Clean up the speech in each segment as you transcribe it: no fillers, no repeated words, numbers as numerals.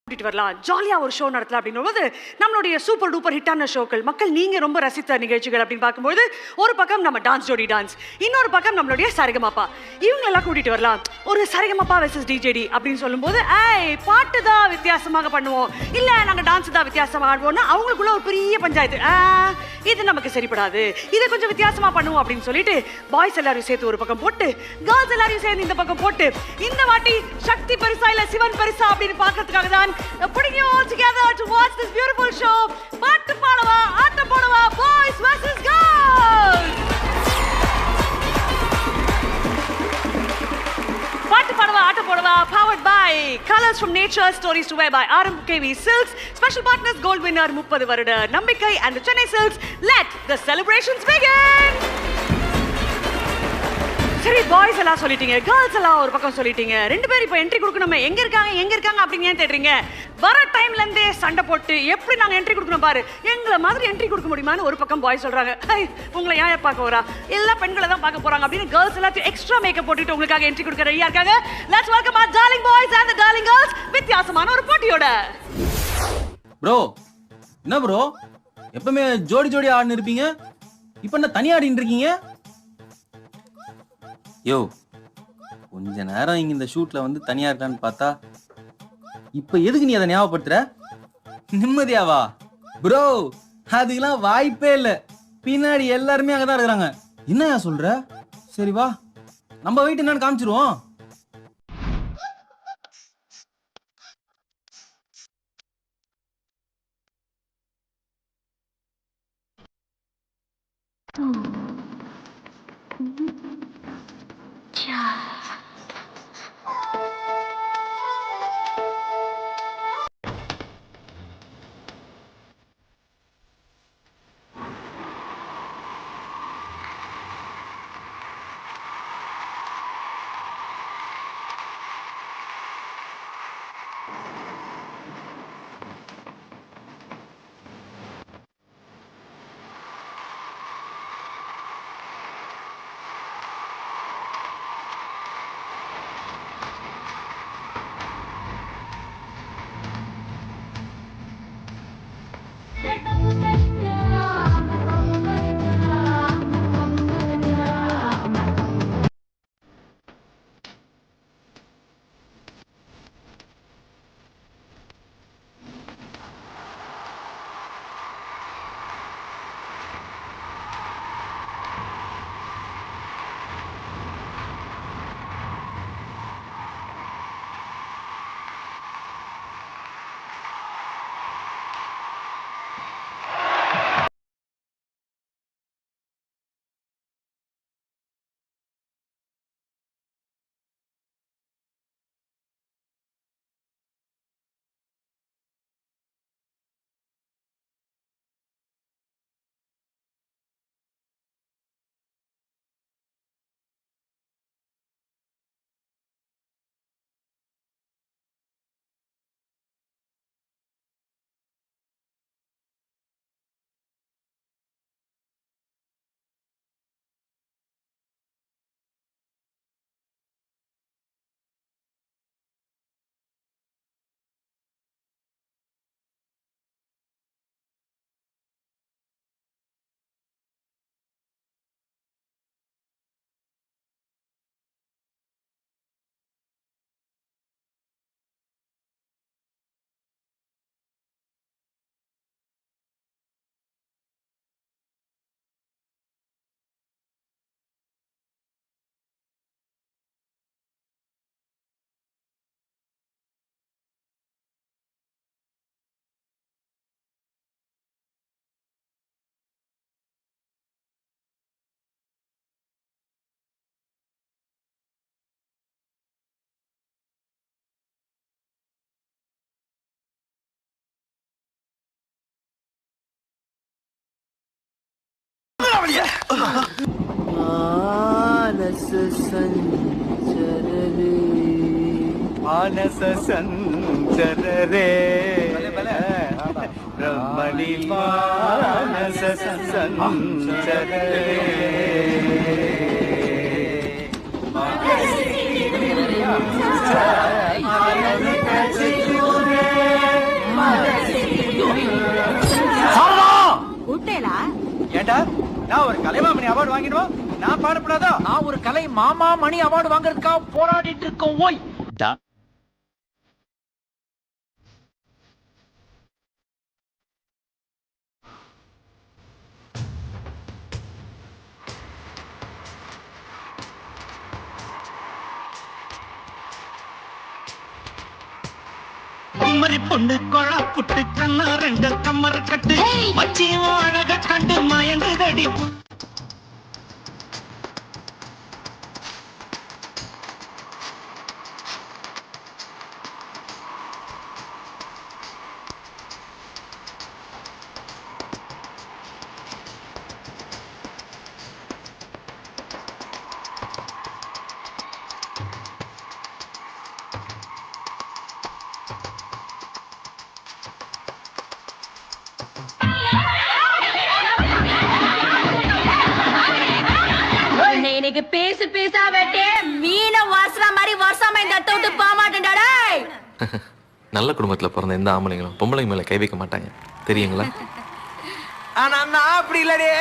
கூட்டிட்டு வரலாம், ஜாலியா ஒரு ஷோ நடத்தலாம் அப்படிங்கும்போது நம்மளுடைய சூப்பர் டூப்பர் ஹிட்டான ஷோக்கள், மக்கள் நீங்க ரொம்ப ரசித்த நிகழ்ச்சிகள் அப்படின்னு பார்க்கும்போது ஒரு பக்கம் நம்ம டான்ஸ் ஜோடி டான்ஸ், இன்னொரு பக்கம் நம்மளுடைய சரிகமப்பா, இவங்களெல்லாம் கூட்டிட்டு வரலாம். ஒரு சரிகமப்பா வெர்சஸ் டிஜேடி அப்படின்னு சொல்லும்போது பாட்டு தான் வித்தியாசமாக பண்ணுவோம், இல்ல நாங்க டான்ஸ் தான் வித்தியாசமாக ஆடுவோம்னா அவங்களுக்குள்ள ஒரு பெரிய பஞ்சாயத்து. இது நமக்கு சரிப்படாது, இதை கொஞ்சம் வித்தியாசமா பண்ணுவோம் அப்படின்னு சொல்லிட்டு பாய்ஸ் எல்லாரையும் சேர்த்து ஒரு பக்கம் போட்டு, கேர்ள்ஸ் எல்லாரையும் சேர்த்து இந்த பக்கம் போட்டு, இந்த வாட்டி சக்தி பெருசா இல்ல சிவன் பெருசா அப்படின்னு பார்க்கறதுக்காக தான் putting you all together to watch this beautiful show. பாட்டு பாடவா ஆட்டம் போடவா, boys versus girls. பாட்டு பாடவா ஆட்டம் போடவா, powered by Colors from Nature, Stories to Wear by RMKV Silks. Special partners gold winner 30 வருட நம்பிக்கை and Chennai Silks. Let the celebrations begin. சரி, boys எல்லாம் சொல்லிட்டீங்க, கேர்ள்ஸ் எல்லாம் ஒரு பக்கம் சொல்லிட்டீங்க, ரெண்டு பேரும் இப்போ என்ட்ரி கொடுக்கணுமே, எங்க இருக்காங்க அப்படின்னு ஏன் தேடுறீங்க? வர டைம்ல இருந்தே சண்டை போட்டு எப்படி நாங்க என்ட்ரி கொடுக்கணும் பாரு, எங்களை மாதிரி என்ட்ரி கொடுக்க முடியுமான்னு ஒரு பக்கம் பாய்ஸ் சொல்றாங்க. உங்களை ஏன் பார்க்க வரா, எல்லா பெண்களை தான் பார்க்க போறாங்க அப்படின்னு கேர்ள்ஸ் எல்லாத்தையும் எக்ஸ்ட்ரா மேக்கப் போட்டுட்டு உங்களுக்காக என்ட்ரி கொடுக்க ரெடியா இருக்காங்க. Let's welcome our darling boys and the darling girls வித்தியாசமான ஒரு போட்டியோட. ப்ரோ என்ன ப்ரோ, எப்பவுமே ஜோடி ஜோடி ஆடின்னு இருப்பீங்க, இப்போ என்ன தனியா ஆடின்னு இருக்கீங்க? யோ, கொஞ்ச நேரம் இங்க இந்த ஷூட்ல வந்து தனியா இருக்கான்னு பார்த்தா இப்ப எதுக்கு நீ அதை ஞாபகப்படுத்துற? நிம்மதியாவா ப்ரோ? அதுக்கெல்லாம் வாய்ப்பே இல்ல, பின்னாடி எல்லாருமே அங்கதான் இருக்கிறாங்க. என்னையா சொல்ற? சரி வா, நம்ம வெயிட் என்னன்னு காமிச்சிருவோம். मानस संचर रे ब्रह्मणि मानस संचर रे நான் ஒரு கலைமாமணி அவார்டு வாங்கிடுவோம். நான் பாடப்படாதா? நான் ஒரு கலை மாமா மணி அவார்டு வாங்குறதுக்காக போராடிட்டு இருக்கோம். ஓய் குமரி பொண்ணு கொழா புட்டு கண்ணா ரெண்டு கம்மர கட்டு மச்சி அழக கண்டு மயங்குதடி. எனக்கு பேசு பேசா வெட்டே மீன வாசன மாதிரி வருஷமா இந்த இடத்த விட்டு போக மாட்டேன்டா. நல்ல குடும்பத்துல பிறந்த எந்த ஆம்பளைங்களும் பொம்பளைங்க மேல கை வைக்க மாட்டாங்க தெரியுங்களா? ஆனா நான் அப்படி இல்லடே.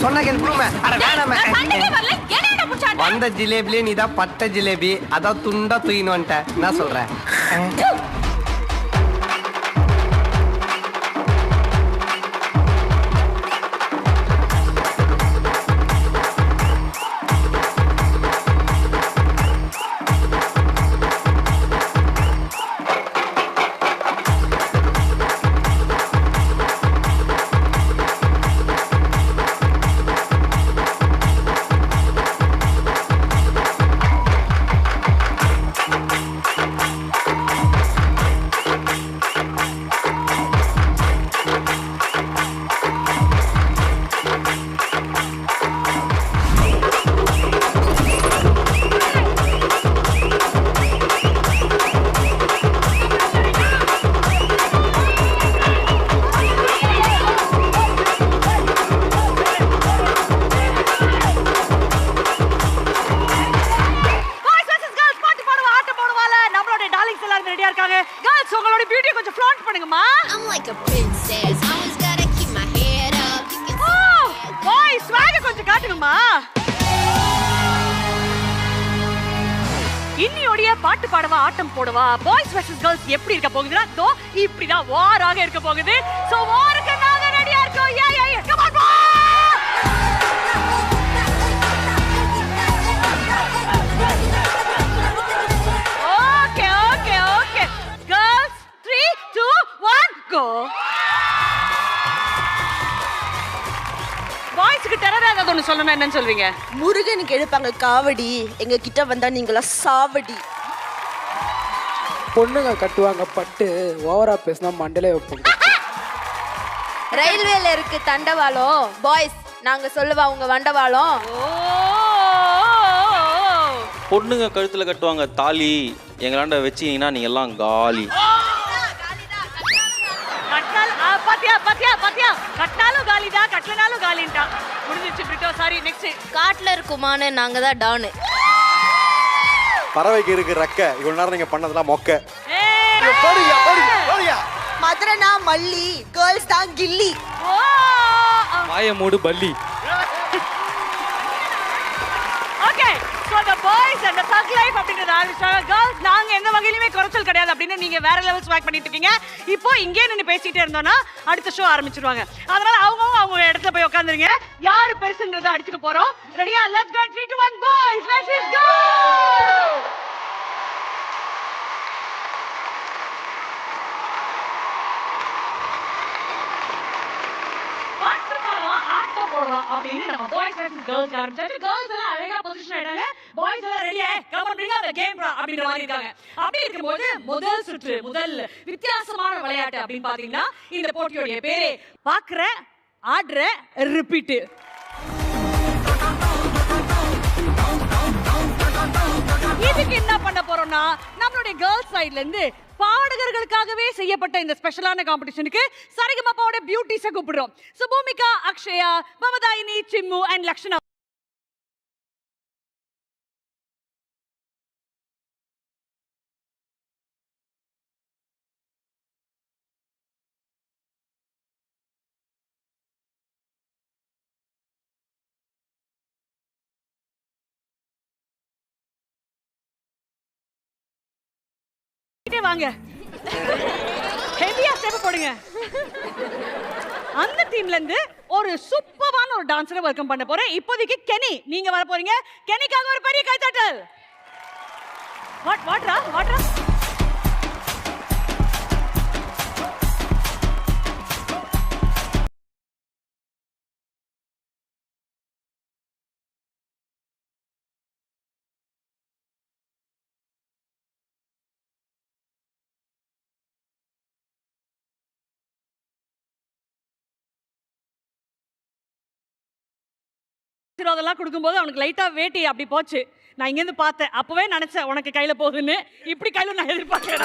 சொன்ன கேள்வி வந்த ஜிலேபிலே நீதான் பட்ட ஜிலேபி. அதான் துண்டா தூயின்னு வந்துட்டேன். என்ன சொல்ற? I'm like a princess. Always gotta keep my head up. You can boy swag கொஞ்சம் காட்டுங்கம்மா. இன்னியோடைய பாட்டு பாடவா ஆட்டம் போடவா பாய்ஸ் வெர்சஸ் கேர்ள்ஸ் எப்படி இருக்க போகுதுன்னா தோ இப்படிதான் வாராக இருக்க போகுது. சோ வாருக்கு நாங்க ரெடியா இருக்கோம். Yeah come on boy. Okay girls 3 2 1 go. பாய்ஸ்க்கு டெரரா ஏதாவது ஒன்று சொல்லணும், என்னன்னு சொல்வீங்க? முருகனுக்கு எடுப்பாங்க காவடி, எங்க கிட்ட வந்தா நீங்களா சாவடி. பொண்ணுங்க கட்டுவாங்க பட்டு, ஓவரா பேசினா மண்டலே வைப்போம். ரயில்வேல இருக்கு தண்டவாளம், பாய்ஸ் நாங்க சொல்லுவா உங்க வண்டவாளம். பொண்ணுங்க கழுத்துல கட்டுவாங்க தாலி, எங்களாண்ட வச்சீங்கன்னா நீங்க எல்லாம் காலி. பாத்தியா கட்டினாலும் காலிதா கட்டலனாலும் காலின்டா. முடிஞ்சிச்சு பிரிட்டோ. Sorry next. காட்டுல இருக்குமான்னு நாங்க தான் டானு. பறவைக்கு இருக்கு ரெக்க, இவ்வளவு நேரம் நீங்க பண்ணதெல்லாம் மொக்க. மதுரைனா மல்லி, கேர்ள்ஸ் தான் கில்லி. வாய மூடு பல்லி. Okay so the boys and the thug life அப்படிங்கறது ஆரம்பிச்சாங்க. girls நாங்க எந்த வகையிலுமே குறைச்சல் கிடையாது அப்படின்னு நீங்க வேற லெவல் ஸ்வாக் பண்ணிட்டு இருக்கீங்க. இப்போ இங்கே நின்னு பேசிட்டே இருந்தோம்னா அடுத்த ஷோ ஆரம்பிச்சிருவாங்க. அதனால அவங்க இடத்துல போய் உட்கார்ந்துருங்க. யாரு பெருசுன்றதை அடிச்சுக்க போறோம். ரெடியா? Let's go. 3 2 1 boys let's go. அப்படின்னு நம்ம பாய்ஸ் வெர்சஸ் கேர்ள்ஸ் ஆரம்பிச்சாச்சு. கேர்ள்ஸ் எல்லாம் அழகா பொசிஷன் ஆயிட்டாங்க. பாய்ஸ் எல்லாம் ரெடியா come on bring up the game bro அப்படின்ற மாதிரி இருக்காங்க. அப்படி இருக்கும்போது முதல் சுற்று முதல் வித்தியாசமான விளையாட்டு அப்படின்னு பாத்தீங்கன்னா இந்த போட்டியோட பேரே பாக்குற ஆடுற ரிப்பீட். இதுக்கு என்ன பண்ண போறோம்னா நம்மளுடைய கேர்ள்ஸ் சைடுல இருந்து பாடகர்களுக்காகவே செய்யப்பட்ட இந்த ஸ்பெஷலான காம்படிஷனுக்கு சரிகமபாவோட பியூட்டிஸை கூப்பிடுறோம். சுபூமிகா, அக்ஷயா, பவதாயினி, சிம்மு அண்ட் லக்ஷனா வாங்க. ஹெவியா ஸ்டெப் போடுங்க. அந்த டீம்ல இருந்து ஒரு சூப்பரான ஒரு டான்ஸரை வெல்கம் பண்ண போறேன். இப்போதைக்கு கெனி நீங்க வர போறீங்க. கெனிக்காக ஒரு பெரிய கைத்தட்டல். வாட்ரா அதெல்லாம் கொடுக்கும்போது அவனுக்கு லைட்டா வேட்டி அப்படி போச்சு. நான் இங்கேருந்து பார்த்தேன். அப்பவே நினைச்சேன் உனக்கு கையில போகுதுன்னு. இப்படி கையில நான் எதிர்பார்க்கறேன்.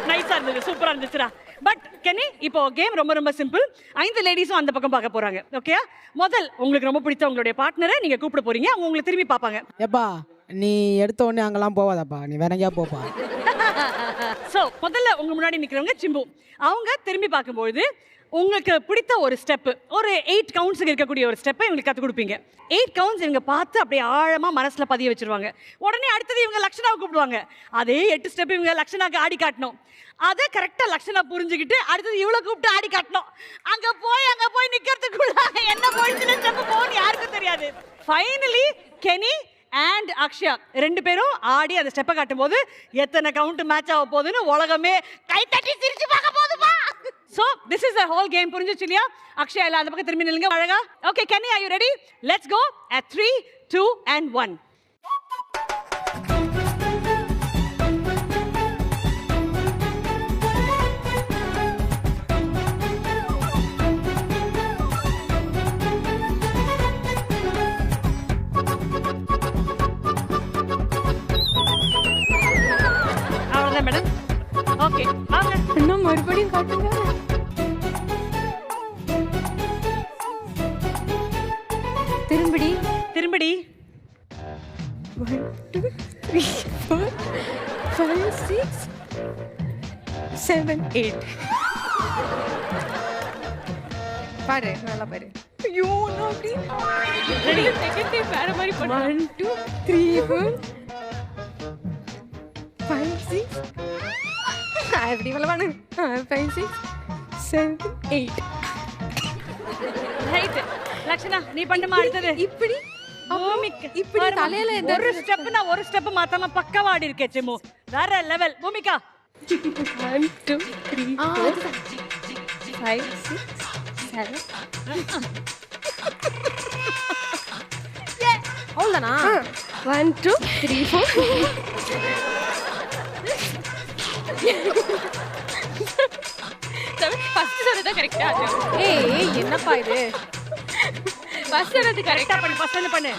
நைஸா இருந்தது, சூப்பரா இருந்துச்சுடா. பட் கெனி, இப்போ கேம் ரொம்ப ரொம்ப சிம்பிள். 5 லேடிஸும் அந்த பக்கம் பார்க்க போறாங்க. ஓகே, முதல் உங்களுக்கு ரொம்ப பிடிச்ச உங்களுடைய பார்ட்னரை நீங்க கூப்பிட போறீங்க. அவங்க உங்களை திரும்பி பார்ப்பாங்க. ஏப்பா நீ எடுத்த உடனே அங்கெல்லாம் போவாதப்பா, நீ வேற எங்கேயா போப்பா. சோ முதல்ல உங்க முன்னாடி நிக்கிறவங்க சிம்பு. அவங்க திரும்பி பார்க்கும்போது உங்களுக்கு பிடித்த ஒரு ஸ்டெப், ஒரு 8 கவுண்ட்ஸ் இருக்கக்கூடிய ஒரு ஸ்டெப்பை இவங்களுக்கு கற்றுக் கொடுப்பீங்க. 8 கவுண்ட்ஸ் இவங்க பார்த்து அப்படியே ஆழமா மனசுல பதிய வச்சிருவாங்க. உடனே அடுத்தது இவங்க லக்ஷனாவை கூப்பிடுவாங்க. அதே 8 ஸ்டெப் இவங்க லக்ஷனாக்கு ஆடி காட்டணும். அதை கரெக்டா லக்ஷனா புரிஞ்சுக்கிட்டு அடுத்தது இவ்வளவு கூப்பிட்டு ஆடி காட்டணும். அங்க போய் நிக்கிறதுக்குள்ள என்ன போயிடுச்சுன்னு ஸ்டெப் போன்னு யாருக்கும் தெரியாது. ஃபைனலி கெனி அண்ட் அக்ஷயா 2 பேரும் ஆடி அந்த ஸ்டெப்பை காட்டும் போது எத்தனை கவுண்ட் மேட்ச் ஆக போகுதுன்னு உலகமே கை தட்டி சிரிச்சு பார்க்க போகுதுமா. So this is the whole game. புரிஞ்சுச்சு இல்லையா? அக்ஷயா எல்லாம் அந்த பக்கம் திரும்பி நில்லுங்க அழகா. Okay Kenny, are you ready? Let's go at 3, 2 and 1. அவ்வளவுதான் மேடம். ஓகே வாங்க. இன்னும் மறுபடியும் காட்டுங்க. திரும்படி 1 2 3 4 5 6 7 8. பாரு, நல்லா பாரு. ஐயோ நான் அப்படி ரெடி செகண்ட் டைம் வேற மாதிரி பண்ணு. 1 2 3 4 5 6 அப்படி வளவானு 5 6 7 8. ரைட். லக்ஷனா நீ பண்ணுமா அடுத்தது. இப்படி பூமிகா இப்படி தலையில ஒரு ஸ்டெப் நான் ஒரு ஸ்டெப் மாத்தாம பக்கவா ஆடி இருக்கேன் சிம்மு. வேற லெவல். பூமிகா 1 2 3 4 5 6 7. அவ்வளோதானா? 1 2 3 4. ஃபர்ஸ்ட் சொல்றது கரெக்ட்டா? ஏய் என்னப்பா இது? ஃபர்ஸ்ட் சொல்றது கரெக்ட்டா பண்ணு. ஃபர்ஸ்ட் பண்ணு.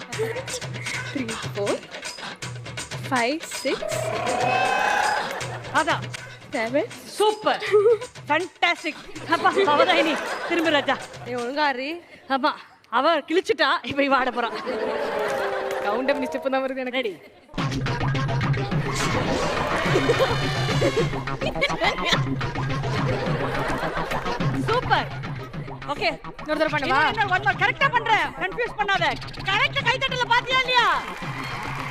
3 4 5 6 அதான் 7. Super, fantastic. அப்பா அவதாயினி திரும்ப ராஜா. ஏய் ஒழுங்காரி. ஆமா அவ கிழிச்சிட்டா. இப்போ இவ ஆட போறா. கவுண்ட் அப் ஸ்டெப் தான் வருது எனக்கு. ரெடி. சூப்பர். ஓகே இன்னொரு தடவை பண்ணவா? One more. கரெக்ட்டா பண்ற. கன்ஃபியூஸ் பண்ணாத. கரெக்ட்டா கை தட்டல பாத்தியா இல்லையா?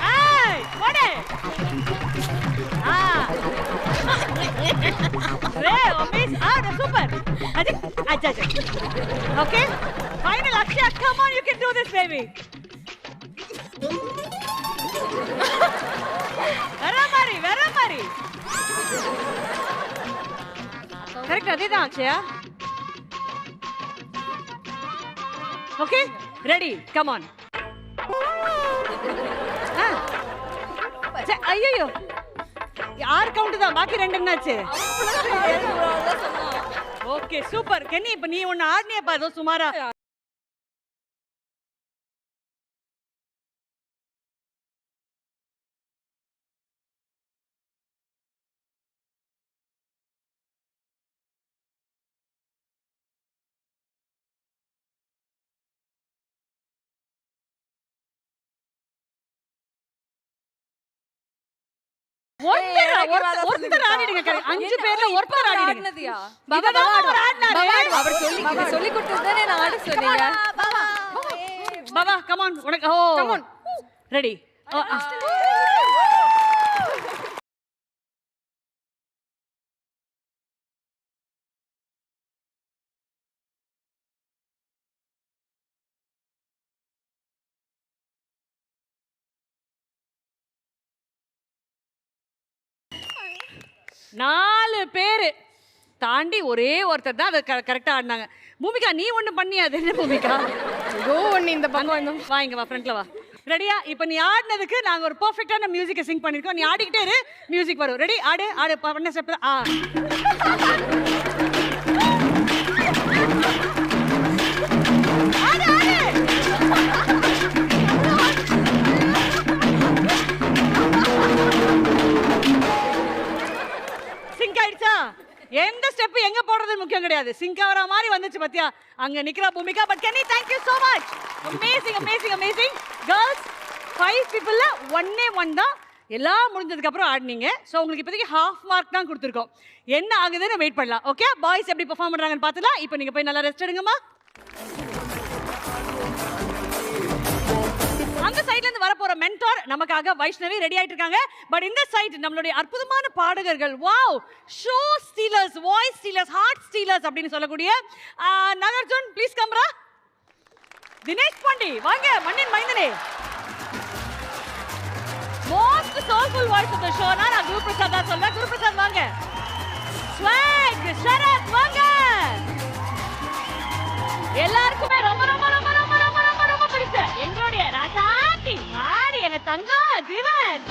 ஏய் போடு. ரே அமேஸ். சூப்பர். அச்சா. Okay final. Akshaya come on, you can to this baby. வேற மாதிரி. கரெக்ட் அதேதான் Akshaya. Okay ready come on. ஐயோ 6 கவுண்ட் தான், பாக்கி 2 என்னாச்சு? Okay super. கென்னி இப்ப நீ ஒன்னு ஆடினியப்பா ஏதோ சுமாரா. ஒருத்தர் ஆடிடுங்க. 5 பேர்ல ஒருத்தர் ஆடிடுங்க. அவர் சொல்லி கொடுத்ததுதானே நான் ஆட சொன்னீங்க. Baba come on. உனக்கு ரெடி. 4 பேரு தாண்டி ஒரே ஒருத்தர் தான் அதை கரெக்டா ஆடினாங்க. பூமிகா நீ ஒண்ணு பண்ணியா? அது என்ன பூமிகா? ஏதோ ஒண்ணு இந்த பக்கம் வந்து வா இங்க வா, ஃப்ரண்ட்ல வா. ரெடியா? இப்போ நீ ஆடினதுக்கு நாங்க ஒரு பெர்ஃபெக்ட்டான மியூசிக்கை சிங் பண்ணிருக்கோம். நீ ஆடிக்கிட்டே இரு, மியூசிக் வரும். ரெடி? ஆடு ஆடு. பண்ண ஸ்டெப் ஆ. ஆடு ஆடு. சிங்க் ஆயிடுச்சா? எந்த ஸ்டெப் எங்க போடுறது முக்கியம் கிடையாது. சிங்க் ஆவற மாதிரி வந்துச்சு பாத்தியா? அங்க நிக்கிறா Bhumika. But Kenny thank you so much. Amazing. Girls 5 peopleல 1 தான் எல்லாம் முடிஞ்சதுக்கு அப்புறம் ஆடுனீங்க. சோ உங்களுக்கு இப்போதைக்கு half mark தான் கொடுத்திருக்கோம். என்ன ஆகுதுன்னு வெயிட் பண்ணலாம். ஓகே? பாய்ஸ் எப்படி பெர்ஃபார்ம் பண்றாங்கன்னு பார்த்தலாம். இப்போ நீங்க போய் நல்லா ரெஸ்ட் எடுங்கம்மா. அந்த சைடுல இருந்து வர போற மென்டார் நமக்காக வைஷ்ணவி ரெடி ஆயிட்டு இருக்காங்க. பட் இந்த சைடு நம்மளுடைய அற்புதமான பாடகர்கள், wow, show stealers, voice stealers, heart stealers அப்படின்னு சொல்லக்கூடிய நாகார்ஜுன் ப்ளீஸ் கம்ரா. தினேஷ் பாண்டி வாங்க. மண்ணின் மைந்தனே, most soulful voice of the show நான் குரு பிரசாத் தான் சொல்றேன். குரு பிரசாத் வாங்க. ஸ்வாக் ஷரத் வாங்க. எல்லாருக்குமே ரொம்ப ரொம்ப ரொம்ப ரொம்ப ரொம்ப ரொம்ப ரொம்ப பிடிச்ச எங்களுடைய ராசாத்தி மாடி எங்க தங்கம் ஜீவன்.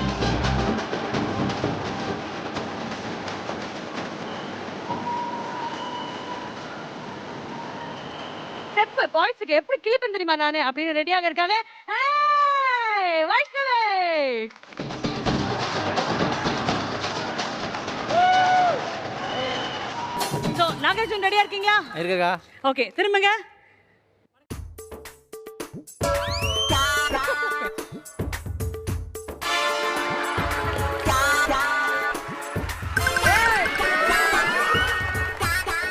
ஸ்டெப் பாய்ஸ்க்கு எப்படி கிளிப்பேன் தெரியுமா நானு அப்படின்னு ரெடியாக இருக்காங்க. வைஷ்ணவி சோ நாகார்ஜுன் ரெடியா இருக்கீங்களா? இருக்கா? ஓகே, திரும்புங்க.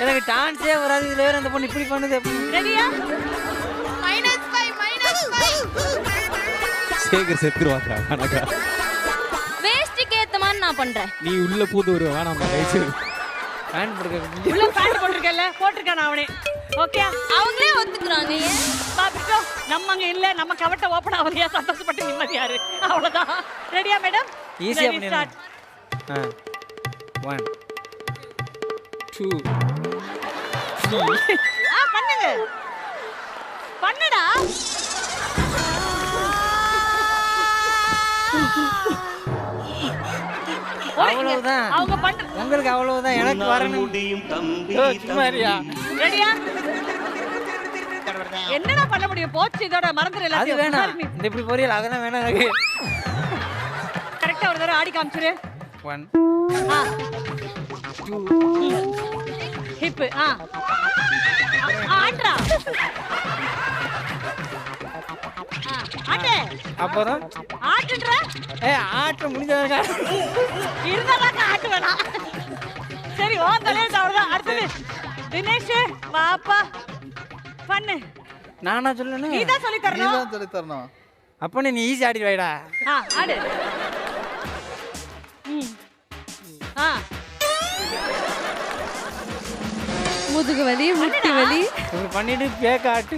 எனக்கு டான்ஸே வராது, இதுல வேற அந்த பொண்ணு இப்படி பண்ணுது. ரெடியா? சேகர் செத்துருவாங்க. கணக்கா வேஸ்ட்டுக்கு ஏத்த மாதிரி நான் பண்றேன். நீ உள்ள பூந்து வருவ வேணாம் கைச்சு. பேண்ட் போட்டுக்க உள்ள பேண்ட் போட்டுருக்கல, போட்டுருக்கான் அவனே. ஓகே, அவங்களே ஒத்துக்குறாங்க. ஏன் பாப்பிட்டோ நம்ம அங்க இல்ல, நம்ம கவட்ட ஓபன் ஆவலையா, சந்தோஷப்பட்டு நிம்மதியாரு. அவ்வளவுதான். ரெடியா மேடம்? ஈஸியா பண்ணிடலாம். 1 2 பண்ணுங்க. பண்ணுடா. அவ்வளவுதான். அவங்க பண்ண உங்களுக்கு அவ்வளவுதான், எனக்கு வரணும். சும்மாரியா? ரெடியா? என்னடா பண்ண முடியும்? போச்சு, இதோட மறந்துரு அது எல்லாத்தையும். வேணாம், இந்த இப்படி பொரியல் அதெல்லாம் வேணாம் எனக்கு. கரெக்டா ஒரு தடவை ஆடி காமிச்சிரு. 1 2 ஹிப் ஆட்ரா. ஆட்டு. அப்புறம் ஆட்டுன்ற ஆட்ட முடிஞ்சதா இருந்தாலும் ஆட்டு வேணாம். சரி, ஓ தலையில அவ்வளவுதான். அடுத்தது தினேஷ் வாப்பா பண்ணு. நானா சொல்லணும்? நீதான் சொல்லி தரணும். அப்ப நீ ஈஸி ஆடி வைடா. ஆடு. முதுகு வலி, முட்டி வலி. இப்படி பண்ணிட்டு பேக்க ஆட்டு.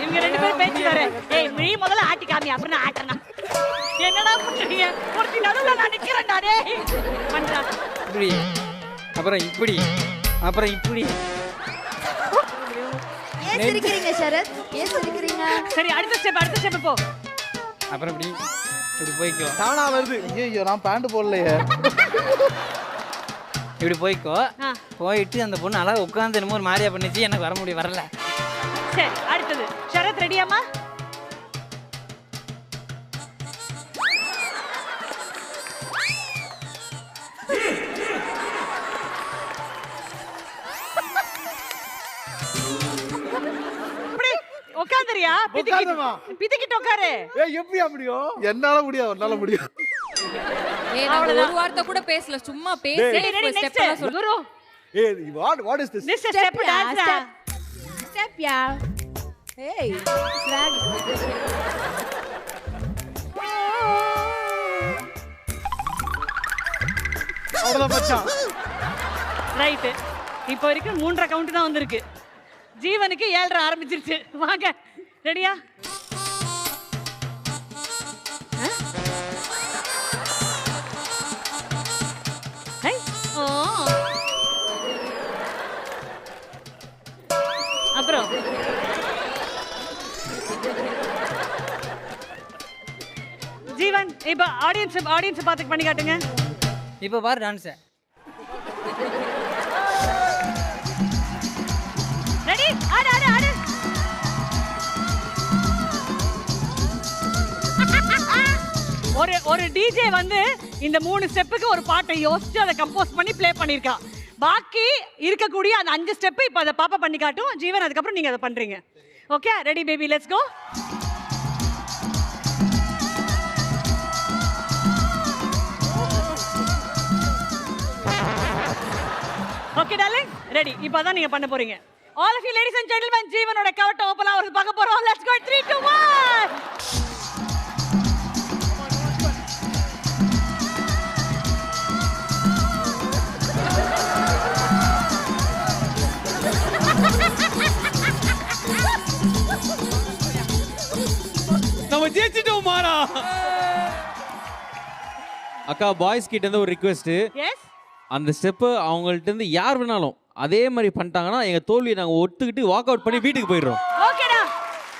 இவங்க 2 பேரும் பேச்சு வர. ஏய் நீ முதல்ல ஆட்டி காமி, அப்புறம் நான் ஆட்டறேன். என்னடா பண்றீங்க? ஒருத்தி நடுவுல நான் நிக்கிறேன்டா டேய். பண்றா. இப்படி அப்புறம் இப்படி அப்புறம் இப்படி. ஏன் சிரிக்கிறீங்க சரத்? ஏன் சிரிக்கிறீங்க? சரி, அடுத்த ஸ்டெப் போ. அப்புறம் இப்படி இப்படி போய்க்கோ. தானா வருது. ஐயோ நான் பேண்ட் போடலையே. இப்படி போய்க்கோ. போயிட்டு அந்த பொண்ணு அழகா உட்கார்ந்து என்னமோ ஒரு மாதிரியா பண்ணிச்சு, எனக்கு வர முடியும், வரல. சரி, அடுத்தது சரத் ரெடியாமா? உட்காந்துறியா? பிதிக்கிட்டு உட்காரு. எப்படி முடியும்? என்னால முடியும், உன்னால முடியும். ஒரு வார்த்தை கூட பேசல, சும்மா பேசி ஸ்டெப் எல்லாம் சொல்லு. குரு, what is this? this is step dance. Step yeah. Hey, swag. அவ்வளவுதான் மச்சான். ரைட். இப்போ வரைக்கும் 3.5 கவுண்ட் தான் வந்திருக்கு. ஜீவனுக்கு 7.5 ஆரம்பிச்சிருச்சு. வாங்க. ரெடியா? இப்போ ஆடியன்ஸ் பார்த்து பண்ணி காட்டுங்க. இப்போ பாரு டான்ஸை. ரெடி ஆடு ஆடு ஆடு. ஒரு டிஜே வந்து இந்த 3 ஸ்டெப்புக்கு ஒரு பாட்டை யோசிச்சு அதை கம்போஸ் பண்ணி ப்ளே பண்ணிருக்கா. பாக்கி இருக்கக்கூடிய அந்த 5 ஸ்டெப் இப்போ அதை பாப்பா பண்ணி காட்டும். ஜீவன் அதுக்கப்புறம் நீங்க அதை பண்றீங்க. Okay ready baby let's go. Okay darling ready. இப்போ தான் நீங்க பண்ண போறீங்க. All of you ladies and gentlemen ஜீவனோட கவட்ட ஓபன் ஆவறது பார்க்க போறோம். Let's go 3 2 1. நம்ம ஜெயிச்சிட்டோம் மாறா. அக்கா பாய்ஸ் கிட்ட இருந்து ஒரு ரிக்வெஸ்ட். எஸ். அந்த ஸ்டெப் அவங்கள்ட்ட இருந்து யார் வேணாலும் அதே மாதிரி பண்ணிட்டாங்கன்னா எங்க தோல்வியை நாங்க ஒத்துக்கிட்டு வாக் அவுட் பண்ணி வீட்டுக்கு போயிடுறோம். ஓகேடா.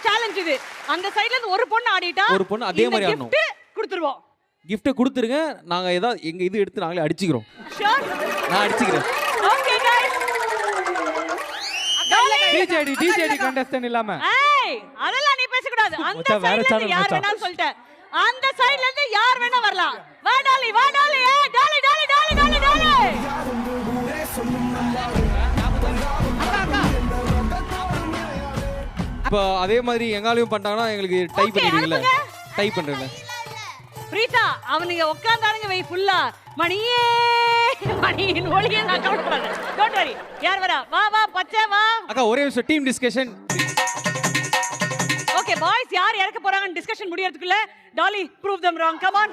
சேலஞ்ச் இது. அந்த சைடுல இருந்து ஒரு பொண்ணு ஆடிட்டா ஒரு பொண்ணு அதே மாதிரி ஆடணும். gift கொடுத்துருவோம். gift கொடுத்துருங்க. நாங்க ஏதாவது எங்க இது எடுத்து நாங்களே அடிச்சுக்கிறோம். ஷூர். நான் அடிச்சுக்கிறேன். Okay guys. டிஜேடி கண்டஸ்டன்ட் இல்லாம. ஏய் அதெல்லாம் நீ பேச கூடாது. அந்த சைடுல இருந்து யார் வேணாலும் சொல்லிட்டேன். அந்த சைடுல இருந்து யார் வேணா வரலாம். வா டாலி ஏய் டாலி. இப்போ அதே மாதிரி எங்காலையும் பண்ணிட்டாங்கன்னா எங்களுக்கு டைப் பண்ணிடுவீங்களா? டைப் பண்றீங்களா? பிரீதா அவனுங்க உட்கார்ந்தானுங்க வை ஃபுல்லா மணியே மணியின் ஒளியை நான் கவுண்ட் பண்றேன். Don't worry. யார் வரா? வா பச்சை வா. அக்கா ஒரே நிமிஷம் டீம் டிஸ்கஷன். ஓகே பாய்ஸ் யார் இறக்க போறாங்கன்னு டிஸ்கஷன் முடியறதுக்குள்ள Dolly prove them wrong. come on.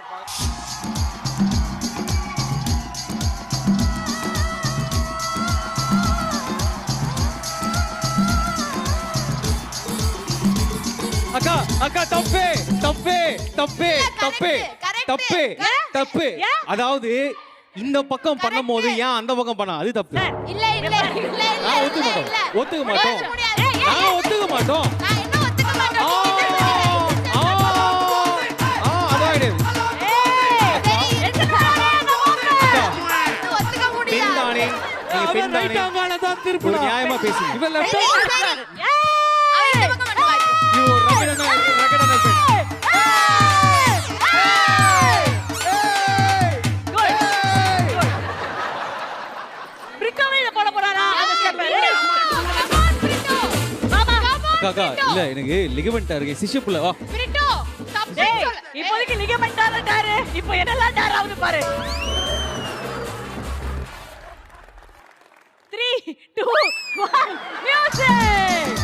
அக்கா தப்பு. அதாவது இந்த பக்கம் பண்ணும்போது ஏன் அந்த பக்கம் பண்ணா அது தப்பு. இல்ல இல்ல இல்ல நான் ஒத்துக்க மாட்டோம். நான் ஒத்துக்க மாட்டோம். நான் என்ன ஒத்துக்க மாட்டேன். ஒத்துக்க முடியாது. நியாயமா பேசுங்க. அக்கா இல்ல எனக்கு லிகமெண்டா இருக்கு சிஷப்புல வா. இப்போதைக்கு லிகமெண்டா டாரு. இப்போ என்னலாம் டார் ஆகுது பாரு. 3 2 1 மியூசிக்.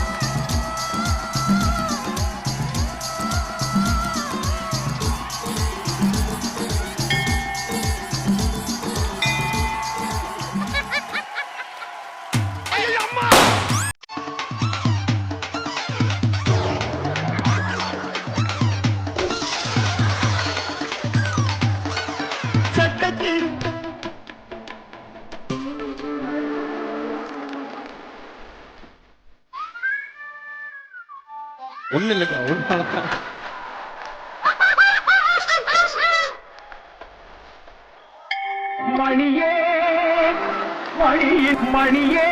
ஒண்ணு இல்லக்கா மணியே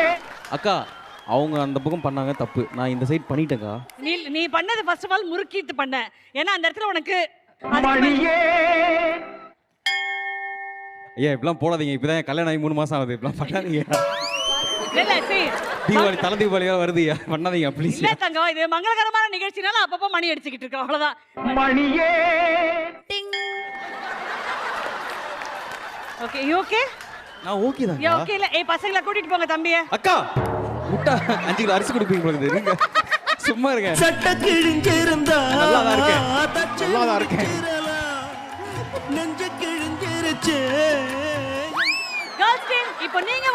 அக்கா அவங்க அந்த பக்கம் பண்ணாங்க தப்பு. நான் இந்த சைடு பண்ணிட்டேன்க்கா. நீ பண்ணது ஃபர்ஸ்ட் ஆஃப் ஆல் முறுக்கிட்டு பண்ண. ஏன்னா அந்த இடத்துல உனக்கு ஐயா இப்படிலாம் போடாதீங்க. இப்பதான் கல்யாணம் ஆகி 3 மாசம் ஆகுது. இப்படிலாம் பண்ணாதீங்க. இல்ல சரி தீபாவளி வருதுயா பண்ணாதீங்க ப்ளீஸ். இல்ல தங்கம் இது மங்களகரமான நிகழ்ச்சினால அப்பப்போ மணி அடிச்சுக்கிட்டு இருக்கோம் அவ்வளவுதான். மணியே ஓகே யூ ஓகே? நான் ஓகே தான். யா ஓகே இல்ல ஏய் பசங்கள கூட்டிட்டு போங்க தம்பியே. அக்கா முட்டா 5 கிலோ அரிசி கொடுப்பீங்க போல இருங்க. சும்மா இருங்க. சட்ட கிழிஞ்சிருந்தா நல்லா தான் இருக்கேன். நல்லா தான் இருக்கேன். நெஞ்ச கிழிஞ்சிருச்சு. கேர்ள்ஸ் டீம் இப்போ நீங்க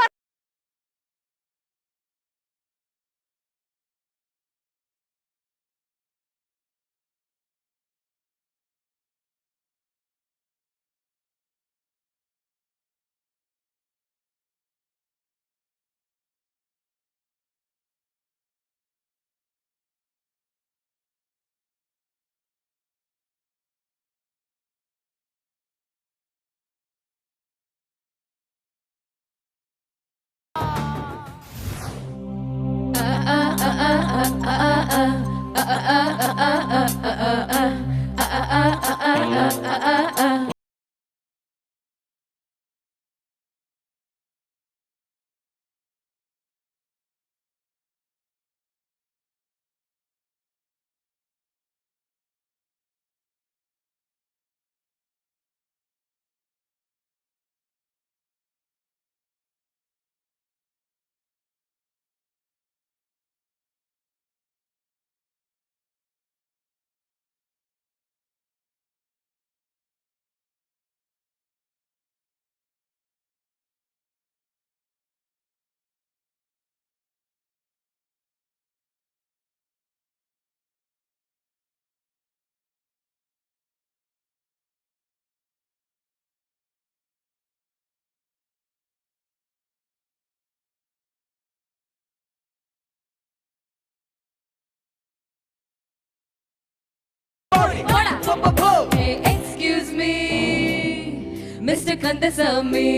Hey, excuse me, Mr. Kandasamy.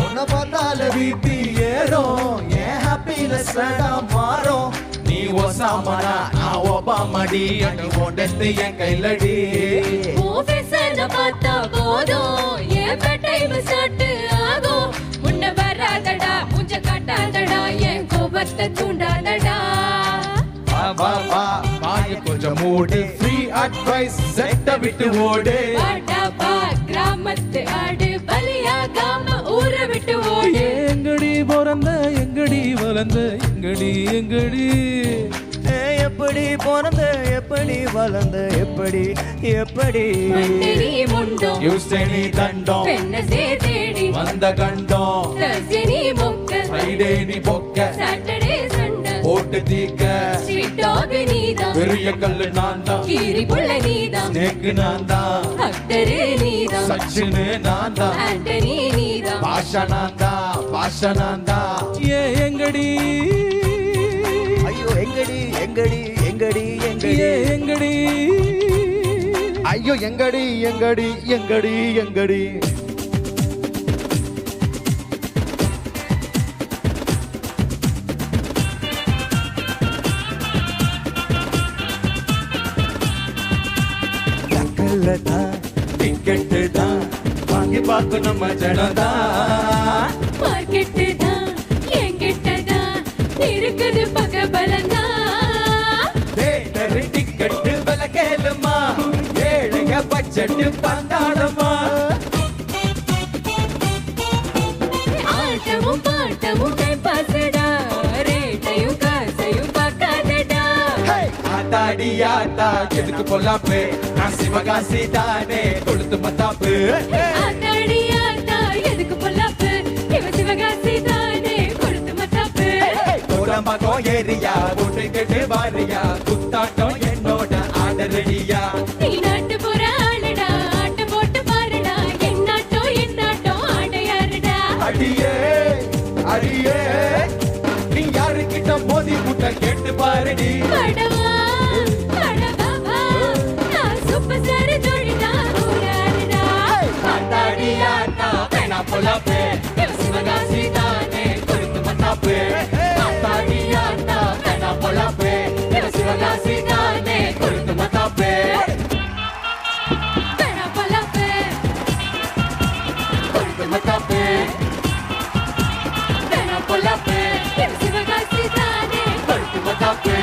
உன்னை பார்த்தால பிபி ஏறும் என் ஹாப்பினஸ் மாறும் நீ ஒசாமனா நான் ஒபாமடி அடி ஓடத்து என் கையிலடி ஆபீஸ்ல பார்த்தா போதும் என் டைம் ஸ்டார்ட் ஆகும் முன்ன வராதடா முஞ்ச காட்டாதடா என் கோபத்தை தூண்டாதடா வா வா வா வாய கொஞ்சம் மூடு ஃப்ரீ அட்வைஸ் செட்ட விட்டு ஓடு வாடா வா கிராமத்து ஆடு பலியாகாம ஊரை விட்டு ஓடு எங்கடி பிறந்த எங்கடி வளர்ந்த எங்கடி எங்கடி எப்படி பிறந்த எப்படி வளர்ந்த எப்படி எப்படி மண்டரி முண்டோ யூஸ்டனி தண்டம் பெண்ணசே தேடி வந்த கண்டம் தர்சினி மொக்க ஃப்ரைடே நீ பொக்க சாட்டர்டே சண்டே போட்டு தீக்க ஸ்ட்ரீட் டாக் நீதான் பெரிய கல்லு நான் தான் கீரி புள்ள நீதான் ஸ்னேக்கு நான் தான் அக்டரே நீதான் சச்சினு நான் தான் ஆண்டனி நீதான் பாஷா நான் தான் பாஷா நான் தான் ஏ எங்கடி ஐயோ எங்கடி எங்கடி எங்கடி எங்கடி எங்கடி ஐயோ எங்கடி எங்கடி எங்கடி எங்கடி டிக்கெட்டு தான் வாங்கி பார்க்க நம்ம ஜனம் தான் மார்க்கெட்டு தான் என்கிட்ட தான் இருக்குது பக்க பலனா தேட்டர் டிக்கெட்டு விலை கேளுமா ஏழைங்க பட்ஜெட்டு பந்தாடமா ஆட்டமும் பாட்டமும் டைம் பாஸ்டா ரேட்டையும் காசையும் பார்க்காதடா ஆத்தாடி ஆத்தா எதுக்கு பொல்லாப்பு நான் சிவகாசி தானே கொளுத்து மத்தாப்பு ஆத்தாடி ஆத்தா எதுக்கு பொல்லாப்பு இவ சிவகாசி தானே கொடுத்து மத்தாப்பு கோடம்பாக்கம் ஏரியா போட்டு கேட்டு வாரியா குத்தாட்டம் என்னோட ஆடரடியா நீ நாட்டு போற ஆளுடா ஆட்டம் போட்டு பாருடா என்னாட்டம் ஆடையாருடா அடியே அடியே நீ யாருக்கிட்ட மோதி முட்டை கேட்டு பாருடி படவா படவா நான் சூப்பர் ஸ்டார் ஜோடிடா ஊராருடா ஆத்தாடி ஆத்தா வேணா பொல்லாப்பு சிவகாசி தானே கொளுத்து மத்தாப்பு ஆத்தாடி ஆத்தா வேணா பொல்லாப்பு சிவகாசி தானே கொளுத்து மத்தாப்பு வேணா பொல்லாப்பு கொளுத்து மத்தாப்பு வேணா பொல்லாப்பு சிவகாசி தானே கொளுத்து மத்தாப்பு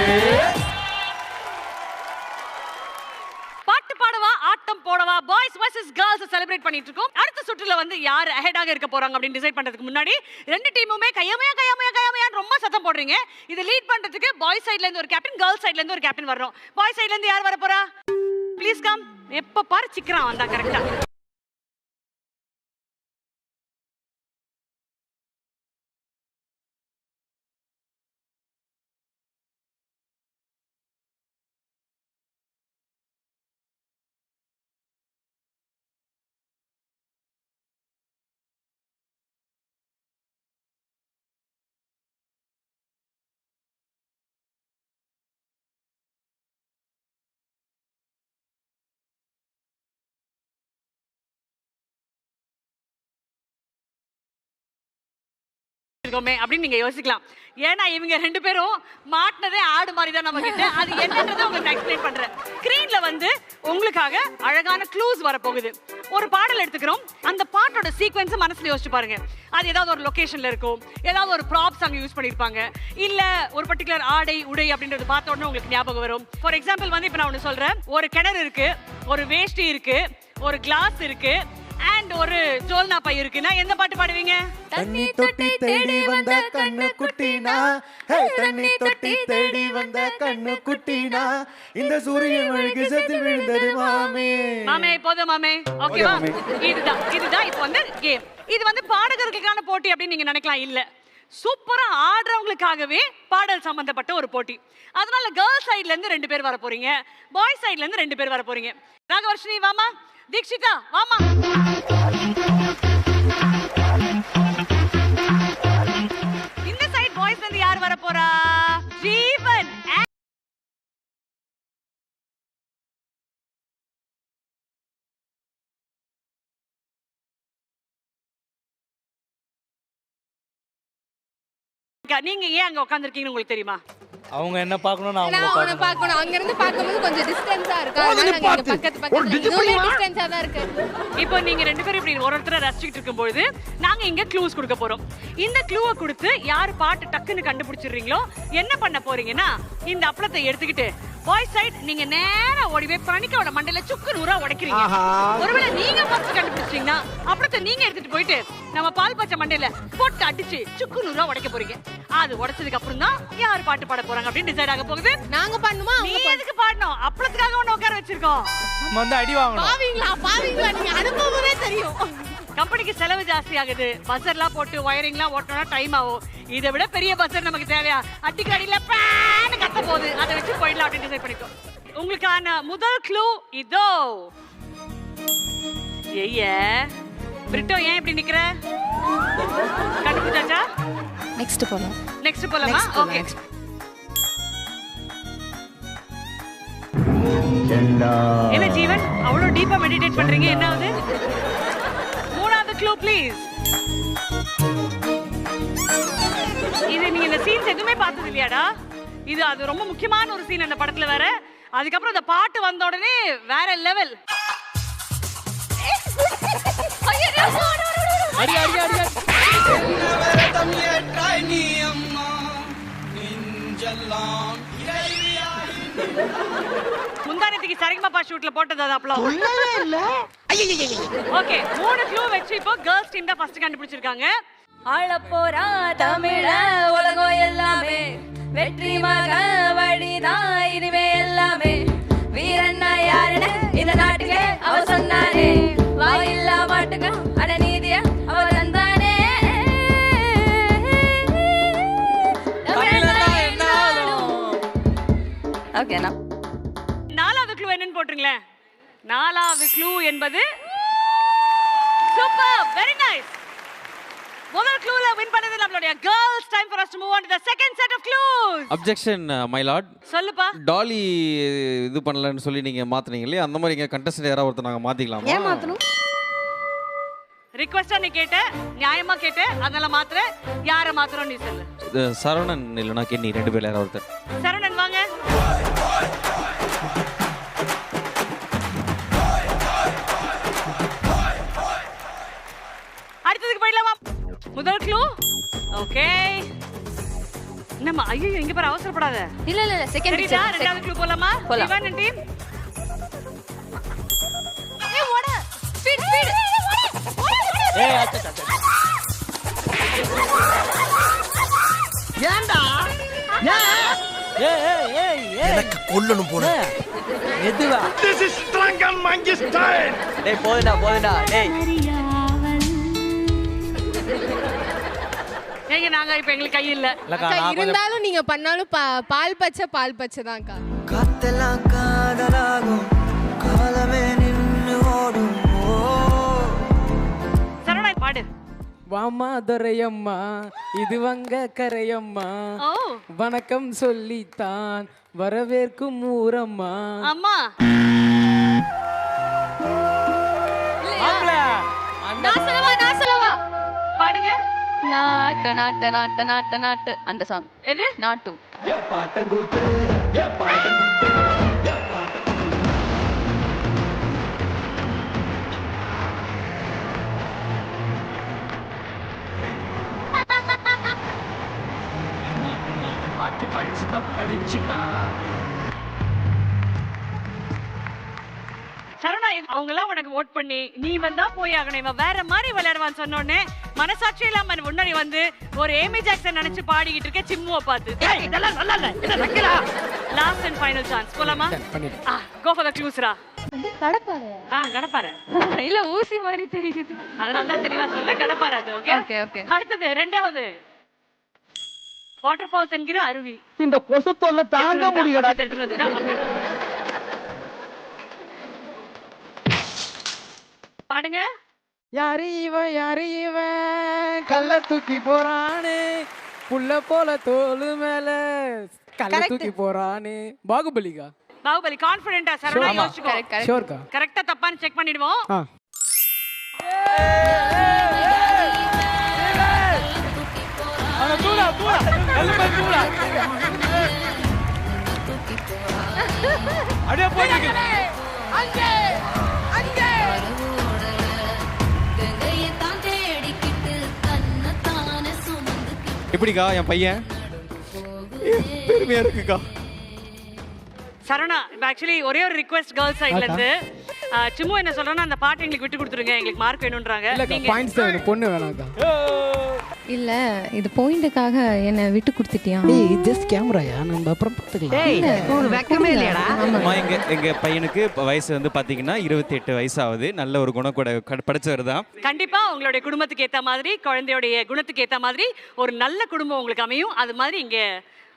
பாட்டு பாடவா ஆட்டம் போடவா பாய்ஸ் வர்சஸ் கேர்ள்ஸ் செலிப்ரேட் பண்ணிட்டு இருக்கோம். அடுத்த சுற்றுல வந்து யார் அஹெடாக இருக்க போறாங்க அப்படின்னு டிசைட் பண்றதுக்கு முன்னாடி ரெண்டு டீமுமே கையமையான்னு ரொம்ப சத்தம் போடுறீங்க. இதை லீட் பண்றதுக்கு பாய்ஸ் சைடுல இருந்து ஒரு கேப்டன், கேர்ள்ஸ் சைடுல இருந்து ஒரு கேப்டன் வர்றோம். பாய்ஸ் சைடுல இருந்து யார் வர போறா? Please come. எப்ப பாரு சிக்கிறான் வந்தா கரெக்டா. போட்டுக்கோமே அப்படின்னு நீங்க யோசிக்கலாம். ஏன்னா இவங்க 2 பேரும் மாட்டினதே ஆடு மாதிரி தான் நம்ம கிட்ட. அது என்னன்றதை உங்களுக்கு எக்ஸ்பிளைன் பண்றேன். ஸ்கிரீன்ல வந்து உங்களுக்காக அழகான க்ளூஸ் வரப்போகுது. ஒரு பாடல் எடுத்துக்கிறோம். அந்த பாட்டோட சீக்வென்ஸ் மனசுல யோசிச்சு பாருங்க. அது ஏதாவது ஒரு லொகேஷன்ல இருக்கும், ஏதாவது ஒரு ப்ராப்ஸ் அங்க யூஸ் பண்ணிருப்பாங்க, இல்ல ஒரு பர்டிகுலர் ஆடை உடை அப்படின்றது பார்த்த உடனே உங்களுக்கு ஞாபகம் வரும். ஃபார் எக்ஸாம்பிள் வந்து இப்ப நான் ஒன்று சொல்றேன். ஒரு கிணறு இருக்கு, ஒரு வேஷ்டி இருக்கு, ஒரு கிளாஸ் இருக்கு, அண்ட் ஒரு ஜோல்னா பை இருக்குன்னா எந்த பாட்டு பாடுவீங்க? தண்ணி தொட்டி தேடி வந்த கண்ணு குட்டினா, தண்ணி தொட்டி தேடி வந்த கண்ணு குட்டினா, இந்த சூரியன் வழிக்கு செத்து விழுந்தது மாமே. மாமே போதும் மாமே. ஓகேவா? இதுதான் இப்போ வந்து கேம். இது வந்து பாடகர்களுக்கான போட்டி அப்படின்னு நீங்க நினைக்கலாம். இல்ல, சூப்பரா ஆடுறவங்களுக்காகவே பாடல் சம்பந்தப்பட்ட ஒரு போட்டி. அதனால கேர்ள்ஸ் சைடுல இருந்து 2 பேர் வர போறீங்க, பாய்ஸ் சைடுல இருந்து 2 பேர் வர போறீங்க. நாகவர்ஷினி வாமா, தீக்ஷிதா வாமா. இந்த சைடு பாய்ஸ்ல இருந்து யார் வர போறா? ஜீவன். நீங்க ஏன் அங்க உட்கார்ந்திருக்கீங்கன்னு உங்களுக்கு தெரியுமா? அவங்க என்ன பார்க்கணும், நான் நான் அவனை பார்க்கணும். அங்க இருந்து பார்க்கும்போது கொஞ்சம் டிஸ்டன்ஸா இருக்கு. அதனால நாங்க இங்க பக்கத்துல இதுவே டிஸ்டன்ஸா தான் இருக்கு. இப்போ நீங்க 2 பேரும் இப்படி ஒருத்தர ரசிச்சிட்டு இருக்கும்போது நாங்க இங்க க்ளூஸ் கொடுக்க போறோம். இந்த க்ளூவை கொடுத்து யார் பாட்டு டக்குன்னு கண்டுபிடிச்சிடுறீங்களோ என்ன பண்ண போறீங்கன்னா, இந்த அப்பளத்தை எடுத்துக்கிட்டு பாய்ஸ் சைடு நீங்க நேரா ஓடி போய் பிரணிக்காவோட மண்டையில சுக்கு நூறா உடைக்கிறீங்க. ஒருவேளை நீங்க ஃபர்ஸ்ட் கண்டுபிடிச்சீங்கன்னா அப்பளத்தை நீங்க எடுத்துட்டு போயிட்டு நம்ம பால் பச்சை மண்டையில போட்டு அடிச்சு சுக்கு நூறா உடைக்க போறீங்க. அது உடைச்சதுக்கு அப்புறம் தான் யார் பாட்டு பாட போறாங்க அப்படின்னு டிசைட் ஆக போகுது. நாங்க பண்ணுமா? நீ எதுக்கு பாடணும்? அப்பளத்துக்காக ஒண்ணு உட்கார வச்சிருக்கோம். நம்ம வந்து அடி வாங்கணும். பாவீங்களா நீங்க அனுபவமே தெரியும். கம்பெனிக்கு செலவு ஜாஸ்தி ஆகுது. பஸ்ஸர்லாம் போட்டு ஒயரிங்லாம் ஓட்டணும்னா டைம் ஆகும். இதை விட பெரிய பஸ்ஸர் நமக்கு தேவையா? அடிக்க அடியில பேன்னு கத்த போகுது. அதை வச்சு போயிடலாம் அப்படின்னு டிசைட் பண்ணிக்கோ. உங்களுக்கான முதல் க்ளூ இதோ. ஐயா பிரிட்டோ, ஏன் இப்படி நிக்கிற? கண்டுபிடிச்சாச்சா? நெக்ஸ்ட் போலாம். நெக்ஸ்ட் போலாமா? ஓகே. என்ன ஜீவன் அவ்வளவு டீப்பா மெடிடேட் பண்றீங்க? என்ன ஆகுது? மூணாவது க்ளூ ப்ளீஸ். இது நீங்க இந்த சீன்ஸ் எதுவுமே பார்த்தது இல்லையாடா? இது அது ரொம்ப முக்கியமான ஒரு சீன் அந்த படத்துல வேற. அதுக்கப்புறம் இந்த பாட்டு வந்த உடனே வேற லெவல். அடி அடி அடி முந்தானத்துக்கு சரிகமபா ஷூட்ல போட்டது அது அப்பலாம் இல்ல. ஓகே, 3 க்ளூ வெச்சு இப்போ கேர்ள்ஸ் டீம் தான் ஃபர்ஸ்ட் கண்டுபிடிச்சிருக்காங்க. ஆள போறா தமிழ உலகம் எல்லாமே, வெற்றி மக வழிதான் இதுவே எல்லாமே, வீரண்ணா யாருன்னு இந்த நாட்டுக்கு அவ சொன்னானே, வாயில்லா மாட்டுக்கு அட நீதிய அவ தந்தானே, ஓகேண்ணா. 4வது க்ளூ என்னன்னு போட்டுருங்களேன். 4வது க்ளூ என்பது சூப்பர், வெரி நைஸ். முதல் க்ளூல வின் பண்ணது நம்மளுடைய girls. Time for us to move on to the second set of clues. Objection my Lord. சொல்லுப்பா. டாலி இது பண்ணலன்னு சொல்லி நீங்க மாத்துனீங்க இல்லையா? அந்த மாதிரி இங்க கண்டஸ்டன்ட் யாராவது ஒருத்தர் நாங்க மாத்திக்கலாமா? ஏன் மாத்தணும்? ரிக்வெஸ்டா நீ கேட்ட, நியாயமா கேட்ட, அதனால மாத்துற. யாரை மாத்துறோம் நீ சொல்லு. சரவணன் இல்லனா கென்னி 2 பேர்ல யாராவது ஒருத்தர். சரவணன் வாங்க. அடுத்ததுக்கு போயிடலாமா? முதல் க்ளூ. ஓகே. என்னம்மா ஐயோ இங்க பாரு, அவசரப்படாத. இல்ல இல்ல செகண்ட் சரிடா, ரெண்டாவது க்ளூ போலாமா? Sivan and team. ஏய் ஓட. Speed speed. ஏய் அச்சா ஏண்டா எனக்கு கொல்லணும் போல. எதுவா? This is Strangan Mangi style. டேய் போதுடா டேய். ஏங்க நாங்க இப்ப எங்களுக்கு கை இல்ல. இருந்தாலும் நீங்க பண்ணாலும் பால் பச்சை தான்க்கா. காத்தெல்லாம் காதலாகும் காலமே நின்னு ஓடும். சரவணா பாடு. வாமா துரையம்மா இது வங்க கரையம்மா, ஓ வணக்கம் சொல்லித்தான் வரவேற்கும் ஊரம்மா. அம்மா நான் சொல்லவா பாடுங்க. நான் நாட்டு நாட்டு நாட்டு நாட்டு நாட்டு அந்த சாங் என்ன நாட்டு சரணா அவங்க எல்லாம் உனக்கு ஓட் பண்ணி நீ வந்தா போய் ஆகணும் இவன் வேற மாதிரி விளையாடுவான்னு சொன்னோடனே மனசாட்சி இல்லாம முன்னாடி வந்து ஒரு ஏமி ஜாக்சன் நினைச்சு பாடிக்கிட்டு இருக்க சிம்முவை பார்த்து இதெல்லாம் நல்லா இல்ல என்ன வைக்கலா லாஸ்ட் அண்ட் ஃபைனல் சான்ஸ் போலாமா கோ ஃபார் தி க்ளூஸ்ரா கடப்பாரு கடப்பாரு இல்ல ஊசி மாதிரி தெரியுது அதனால தான் தெரியவா சொல்ல கடப்பாரு அது ஓகே ஓகே ஓகே அடுத்தது ரெண்டாவது வாட்டர் ஃபால்ஸ் என்கிற அருவி இந்த கொசு தொல்லை தாங்க முடியடா பாடுங்க யாரு இவன் கல்ல தூக்கி போறானே புள்ள போல தோளு மேல கல்ல தூக்கி போறானே பாகுபலிகா பாகுபலி கான்ஃபிடென்ட்டா சரணா யோசிச்சுக்கோ ஷோர்க்கா கரெக்ட்டா தப்பான்னு செக் பண்ணிடுவோம் எப்படிக்கா என் பையன் பெருமையா இருக்குக்கா சரணா ஆக்சுவலி ஒரே ஒரு ரிக்வெஸ்ட் கேர்ள்ஸ் சைடுல இருந்து சிம்மு என்ன சொல்றேன்னா அந்த பாட்டு எங்களுக்கு விட்டு கொடுத்துருங்க எங்களுக்கு மார்க் வேணும்ன்றாங்க நீங்க பாயிண்ட்ஸ் வேணும் பொண்ணு வேணாம்க்கா இல்ல இது பாயிண்ட்காக என்ன விட்டு கொடுத்துட்டியா ஏய் ஜஸ்ட் கேமராயா நம்ம அப்புறம் பார்த்துக்கலாம் டேய் உங்களுக்கு வெக்கமே இல்லையாடா அம்மா எங்க பையனுக்கு வயசு வந்து பாத்தீங்கன்னா 28 வயசு ஆகுது நல்ல ஒரு குணக்கூட படிச்சவர் தான் கண்டிப்பா உங்களுடைய குடும்பத்துக்கு ஏத்த மாதிரி குழந்தையோட குணத்துக்கு ஏத்த மாதிரி ஒரு நல்ல குடும்பம் உங்களுக்கு அமையும் அது மாதிரி இங்க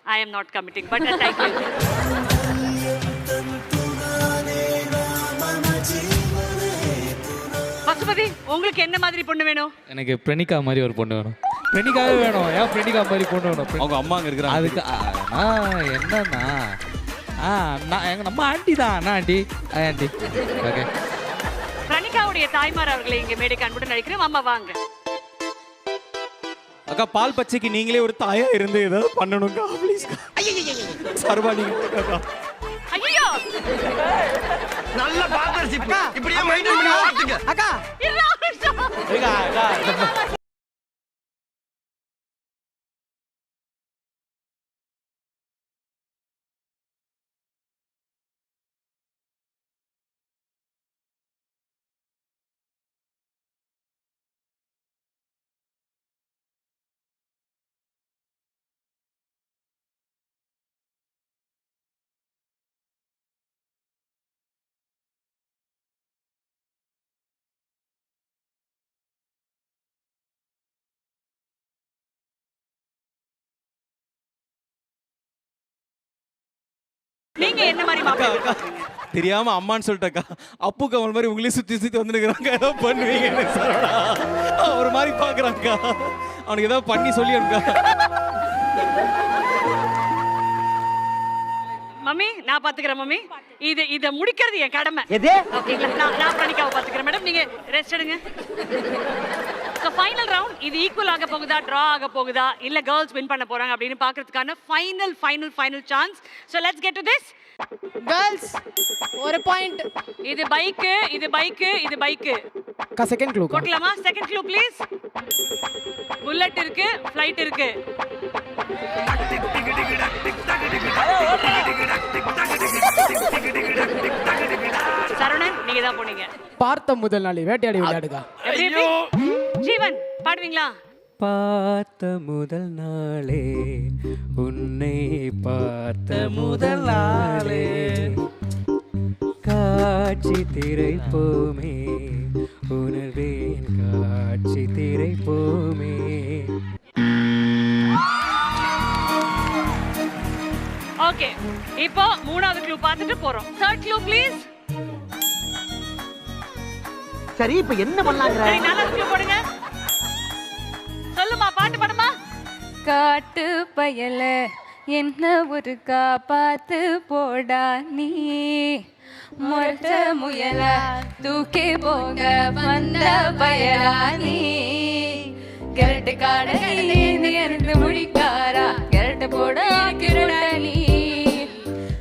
I am not committing but thank you Pasupathi உங்களுக்கு என்ன மாதிரி பொண்ணு வேணும் எனக்கு பிரணிகா மாதிரி ஒரு பொண்ணு வேணும் பிரணிகாவே வேணும் ஏன் பிரணிகா மாதிரி பொண்ணு வேணும் அவங்க அம்மா அங்க இருக்கிறாங்க அதுக்கு என்னன்னா நான் எங்க நம்ம ஆண்டி தான் அண்ணா ஆண்டி ஆண்டி ஓகே பிரணிகாவுடைய தாய்மார் அவர்களை இங்க மேடைக்கு அன்புடன் நடிக்கிறோம் அம்மா வாங்க அக்கா பால் பச்சைக்கு நீங்களே ஒரு தாயா இருந்து ஏதாவது பண்ணணும்க்கா ப்ளீஸ் சர்வா நீங்க ஐயோ நல்ல பார்ட்னர்ஷிப் இப்படியே மெயின்டைன் பண்ணி வாத்துங்க அக்கா நீங்க என்ன மாதிரி மாப்பிள்ளை தெரியாம அம்மான்னு சொல்லிட்டக்கா அப்பு கமல் மாதிரி உங்களே சுத்தி சுத்தி வந்துருக்காங்க ஏதோ பண்ணுவீங்கன்னு சொல்லடா ஒரு மாதிரி பாக்குறாங்க அவனுக்கு ஏதாவது பண்ணி சொல்லி மம்மி நான் பாத்துக்கிறேன் மம்மி இத முடிக்கிறது என் கடமை எது ஓகேங்களா நான் பிரணிகாவை பாத்துக்கிறேன் மேடம் நீங்க ரெஸ்ட் எடுங்க சோ ஃபைனல் ரவுண்ட் இது ஈக்குவல் ஆக போகுதா டிரா ஆக போகுதா இல்ல கேர்ள்ஸ் வின் பண்ண போறாங்க அப்படின்னு பாக்குறதுக்கான final chance so let's get to this girls ஒரு பாயிண்ட் இது பைக் கா செகண்ட் க்ளூ போடலாமா செகண்ட் க்ளூ ப்ளீஸ் புல்லட் இருக்கு ஃளைட் இருக்கு சரவணன் நீங்க தான் போனீங்க பார்த்த முதல் நாள் வேட்டையாடி விளையாடுகா ஜீவன் பாடுவீங்களா பார்த்த முதல் நாளே உன்னை பார்த்த முதல் நாளே காட்சி திரை போமே உணர்வேன் காட்சி திரை போமே ஓகே இப்போ மூணாவது க்ளூ பார்த்துட்டு போறோம் தேர்ட் க்ளூ ப்ளீஸ் சரி இப்போ என்ன பண்ணலாங்கற சரி நாலாவது க்ளூ போடுங்க சொல்லுமா பாட்டு பாடுமா காட்டு பயல என்ன ஒரு காப்பாத்து போடா நீ மொட்ட முயல தூக்கி போக வந்த பயலா நீ கரட்டு காடை பத்து முடிக்காரா கரட்ட போட ஆக்கிரடா நீ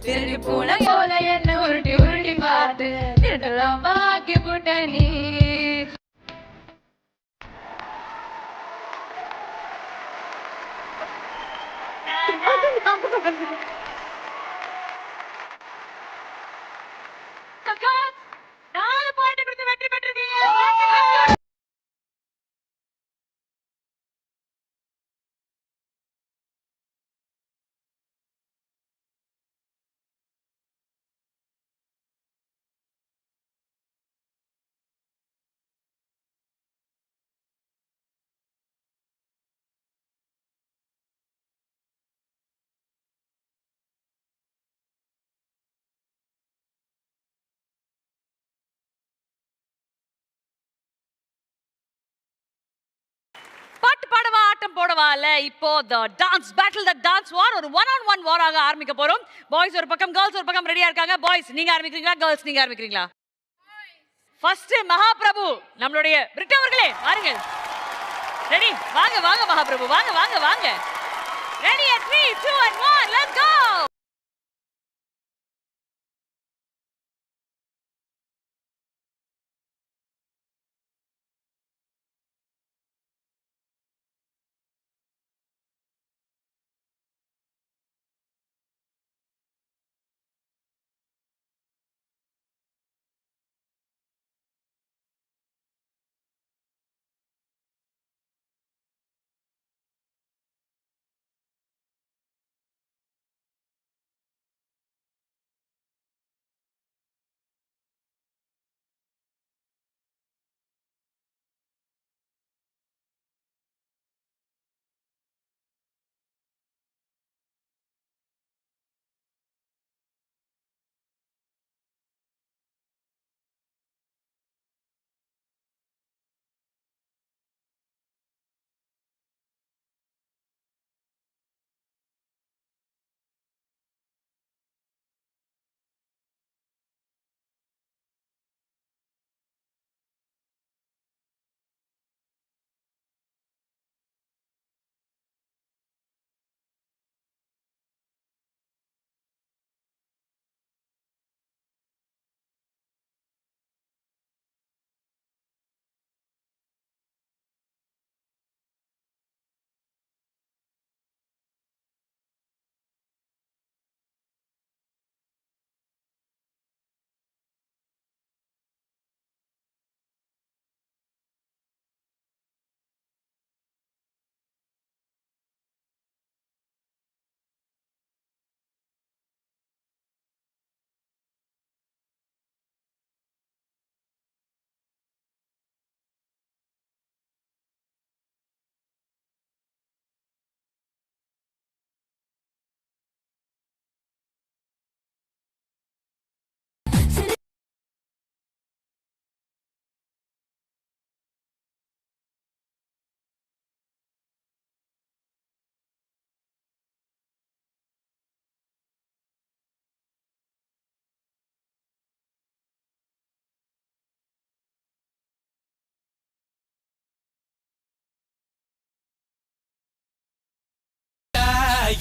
திருடி போன போல என்ன உருட்டி உருட்டி பார்த்து திருடலாம் ஆக்கி போட்ட நீ பாட்டு பாடவா ஆட்டம் போடவா இல்ல இப்போ the dance battle the dance war ஒரு 1-on-1 வாராக ஆரம்பிக்க போறோம். பாய்ஸ் ஒரு பக்கம் கேர்ள்ஸ் ஒரு பக்கம் ரெடியா இருக்காங்க. பாய்ஸ் நீங்க ஆரம்பிக்கிறீங்களா கேர்ள்ஸ் நீங்க ஆரம்பிக்கிறீங்களா? ஃபர்ஸ்ட் மகாபிரபு நம்மளுடைய பிரிட்டோ அவர்களே வாருங்கள். ரெடி வாங்க வாங்க மகாபிரபு வாங்க வாங்க வாங்க. Ready 3 2 and 1 let's go.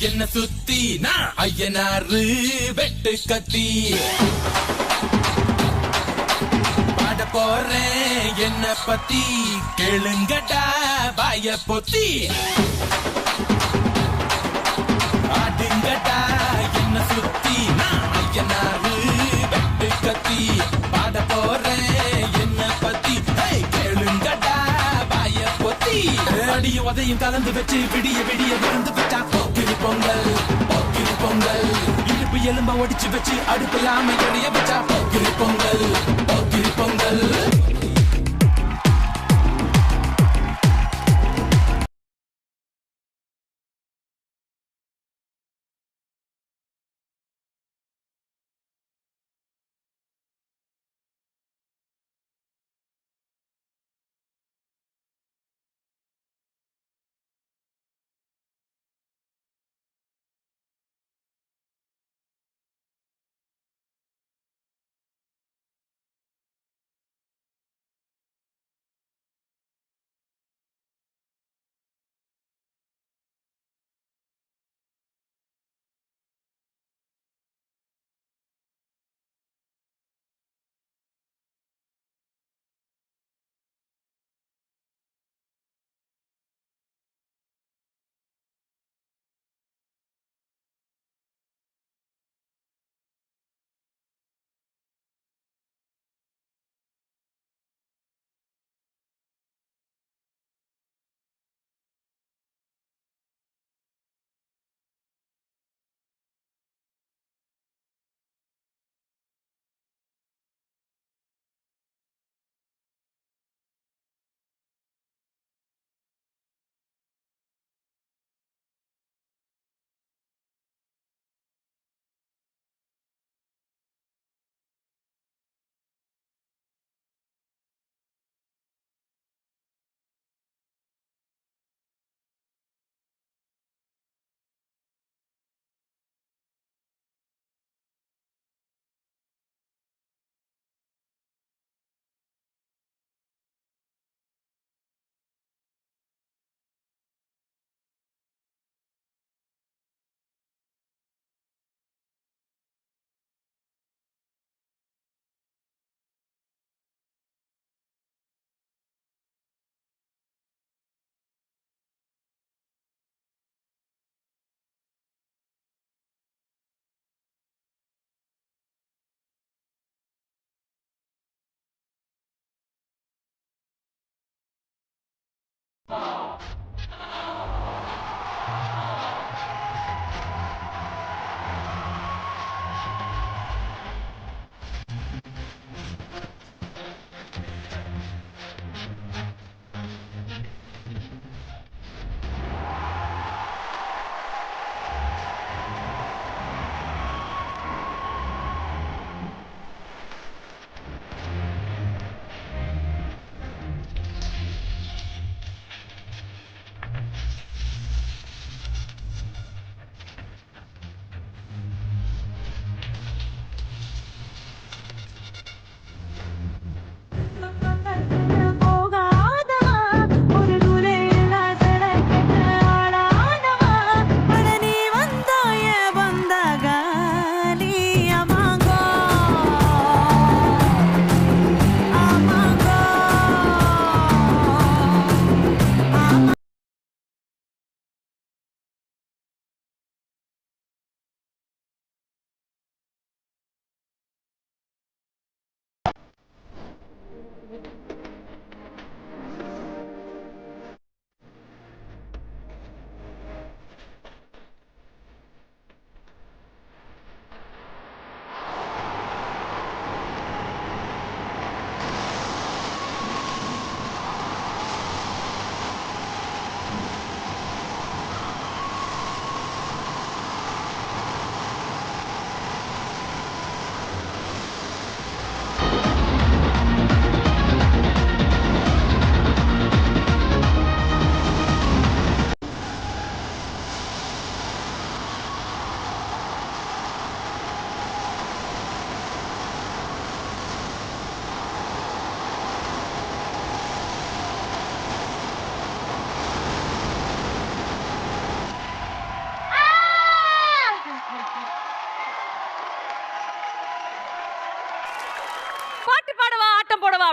என்ன சுத்தி நான் ஐயனாரு வெட்டு கத்தி பாட போறேன் என்ன பத்தி கேளுங்கடா பாய பொத்தி ஆடுங்கடா என்ன சுத்தி நான் ஐயனாரு வெட்டு கத்தி பாட போறேன் என்ன பத்தி கேளுங்கடா பாய பொத்தி அடிய உதையும் கலந்து வச்சு விடிய விடிய விழுந்து வச்சா போக்கிரி பொங்கல் போக்கிரி பொங்கல் இடுப்பு எலும்ப ஒடிச்சு வச்சு அடுப்பில்லாம எடைய வச்சா போக்கிரி பொங்கல் போக்கிரி பொங்கல்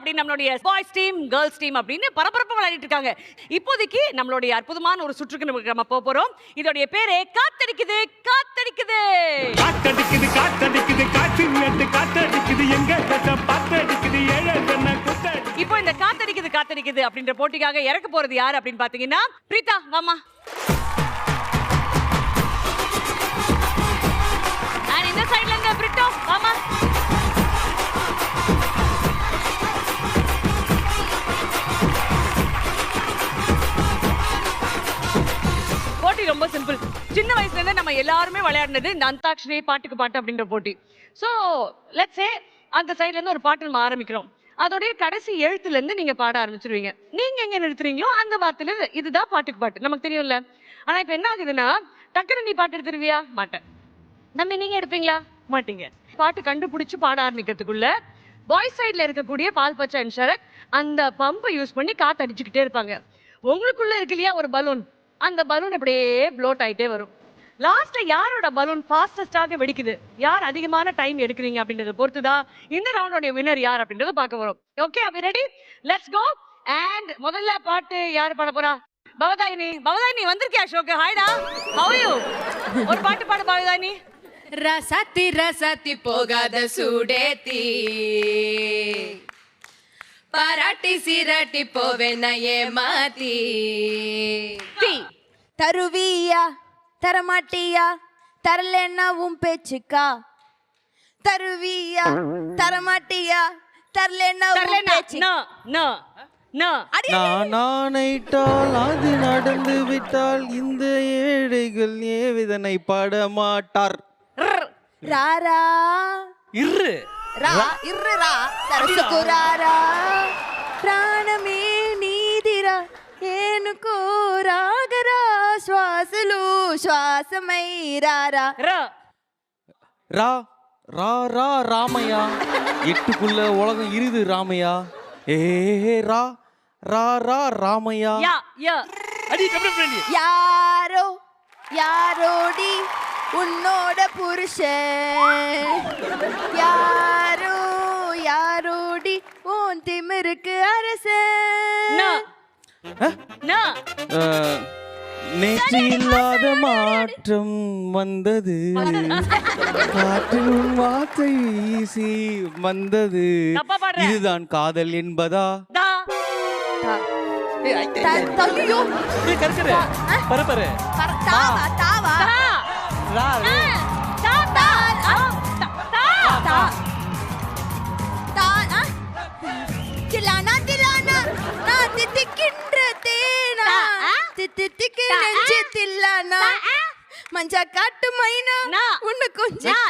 அப்படின்னு நம்மளுடைய பாய்ஸ் டீம் கேர்ள்ஸ் டீம் அப்படின்னு பரபரப்பா விளையாடிட்டு இருக்காங்க. இப்போதைக்கு நம்மளுடைய அற்புதமான ஒரு சுற்றுக்கு நம்ம போக போறோம். இதோடைய பேரே காத்தடிக்குது காத்தடிக்குது காத்தடிக்குது காத்தடிக்குது காத்தடிக்குது எங்க பாத்தடிக்குது இப்போ இந்த காத்தடிக்குது காத்தடிக்குது அப்படின்ற போட்டிக்காக இறக்க போறது யாரு அப்படின்னு பாத்தீங்கன்னா பிரீதா வாமா. இந்த சைடுல இருந்து பிரிட்டோ வாமா. போட்டி ரொம்ப சிம்பிள். சின்ன வயசுல இருந்து நம்ம எல்லாருமே விளையாடினது இந்த அந்தாக்ஷரி பாட்டுக்கு பாட்டு அப்படின்ற போட்டி. சோ லெட்ஸ் சே அந்த சைடுல இருந்து ஒரு பாட்டு நம்ம ஆரம்பிக்கிறோம். அதோடைய கடைசி எழுத்துல இருந்து நீங்க பாட ஆரம்பிச்சிருவீங்க. நீங்க எங்க நிறுத்துறீங்களோ அந்த வார்த்தையில இதுதான் பாட்டுக்கு பாட்டு நமக்கு தெரியும்ல. ஆனா இப்ப என்ன ஆகுதுன்னா டக்குனு நீ பாட்டு எடுத்துருவியா? மாட்டேன். நம்ம நீங்க எடுப்பீங்களா? மாட்டீங்க. பாட்டு கண்டுபிடிச்சு பாட ஆரம்பிக்கிறதுக்குள்ள பாய்ஸ் சைட்ல இருக்கக்கூடிய பால் பச்சை அண்ட் ஷரத் அந்த பம்பை யூஸ் பண்ணி காத்து அடிச்சுக்கிட்டே இருப்பாங்க. உங்களுக்குள்ள இருக்கு இல்லையா ஒரு பலூன், அந்த பலூன் அப்படியே ப்ளோட் ஆயிட்டே வரும். லாஸ்ட்ல யாரோட பலூன் ஃபாஸ்டஸ்டாக வெடிக்குது, யார் அதிகமான டைம் எடுக்கிறீங்க அப்படின்றத பொறுத்துதான் இந்த ரவுண்டோட வின்னர் யார் அப்படின்றத பார்க்க வரும். Okay, are we ready? Let's go. And முதல்ல பாட்டு யார் பாட போறா? பவதாயினி. பவதாயினி வந்திருக்கியா ஷோக்கு? ஹாய்டா, how are you? ஒரு பாட்டு பாடு பவதாயினி. ரசத்தி ரசத்தி போகாத சூடேத்தி பாராட்டி சீராட்டி போவேன் ஏமாத்தி. தருவியா தரமாட்டியா தரலன்னா உன் பேச்சுக்கா. தருவியா தரமாட்டியா தரலன்னா உன் பேச்சு. நானானைட்டால் அது நடந்து விட்டால் இந்த ஏழைகள் ஏவிதனை படமாட்டார். ராரா இரு ரா இரு ரா சரசுக்கு ராரா ప్రాణమే నీదిరా ఏనుకో రాగరా శ్వాసలు శ్వాసమై రారా ரா ரா ரா ராமையா எட்டுக்குள்ள உலகம் இருது ராமையா. ஏ ரா ரா ரா ராமையா. யாரோ யாரோடி உன்னோட புருஷன், யாரோ யாரோடி உன் திமிருக்கு அரசன். நேற்று இல்லாத மாற்றம் வந்தது, காற்றில் உன் வார்த்தை வீசி வந்தது, இதுதான் காதல் என்பதா? திலானா திலானா நான் தித்திக்கின்ற தேனா தித்திக்கு நெஞ்சு தில்லானா மஞ்சா காட்டு மைனா உன்னை கொஞ்சம்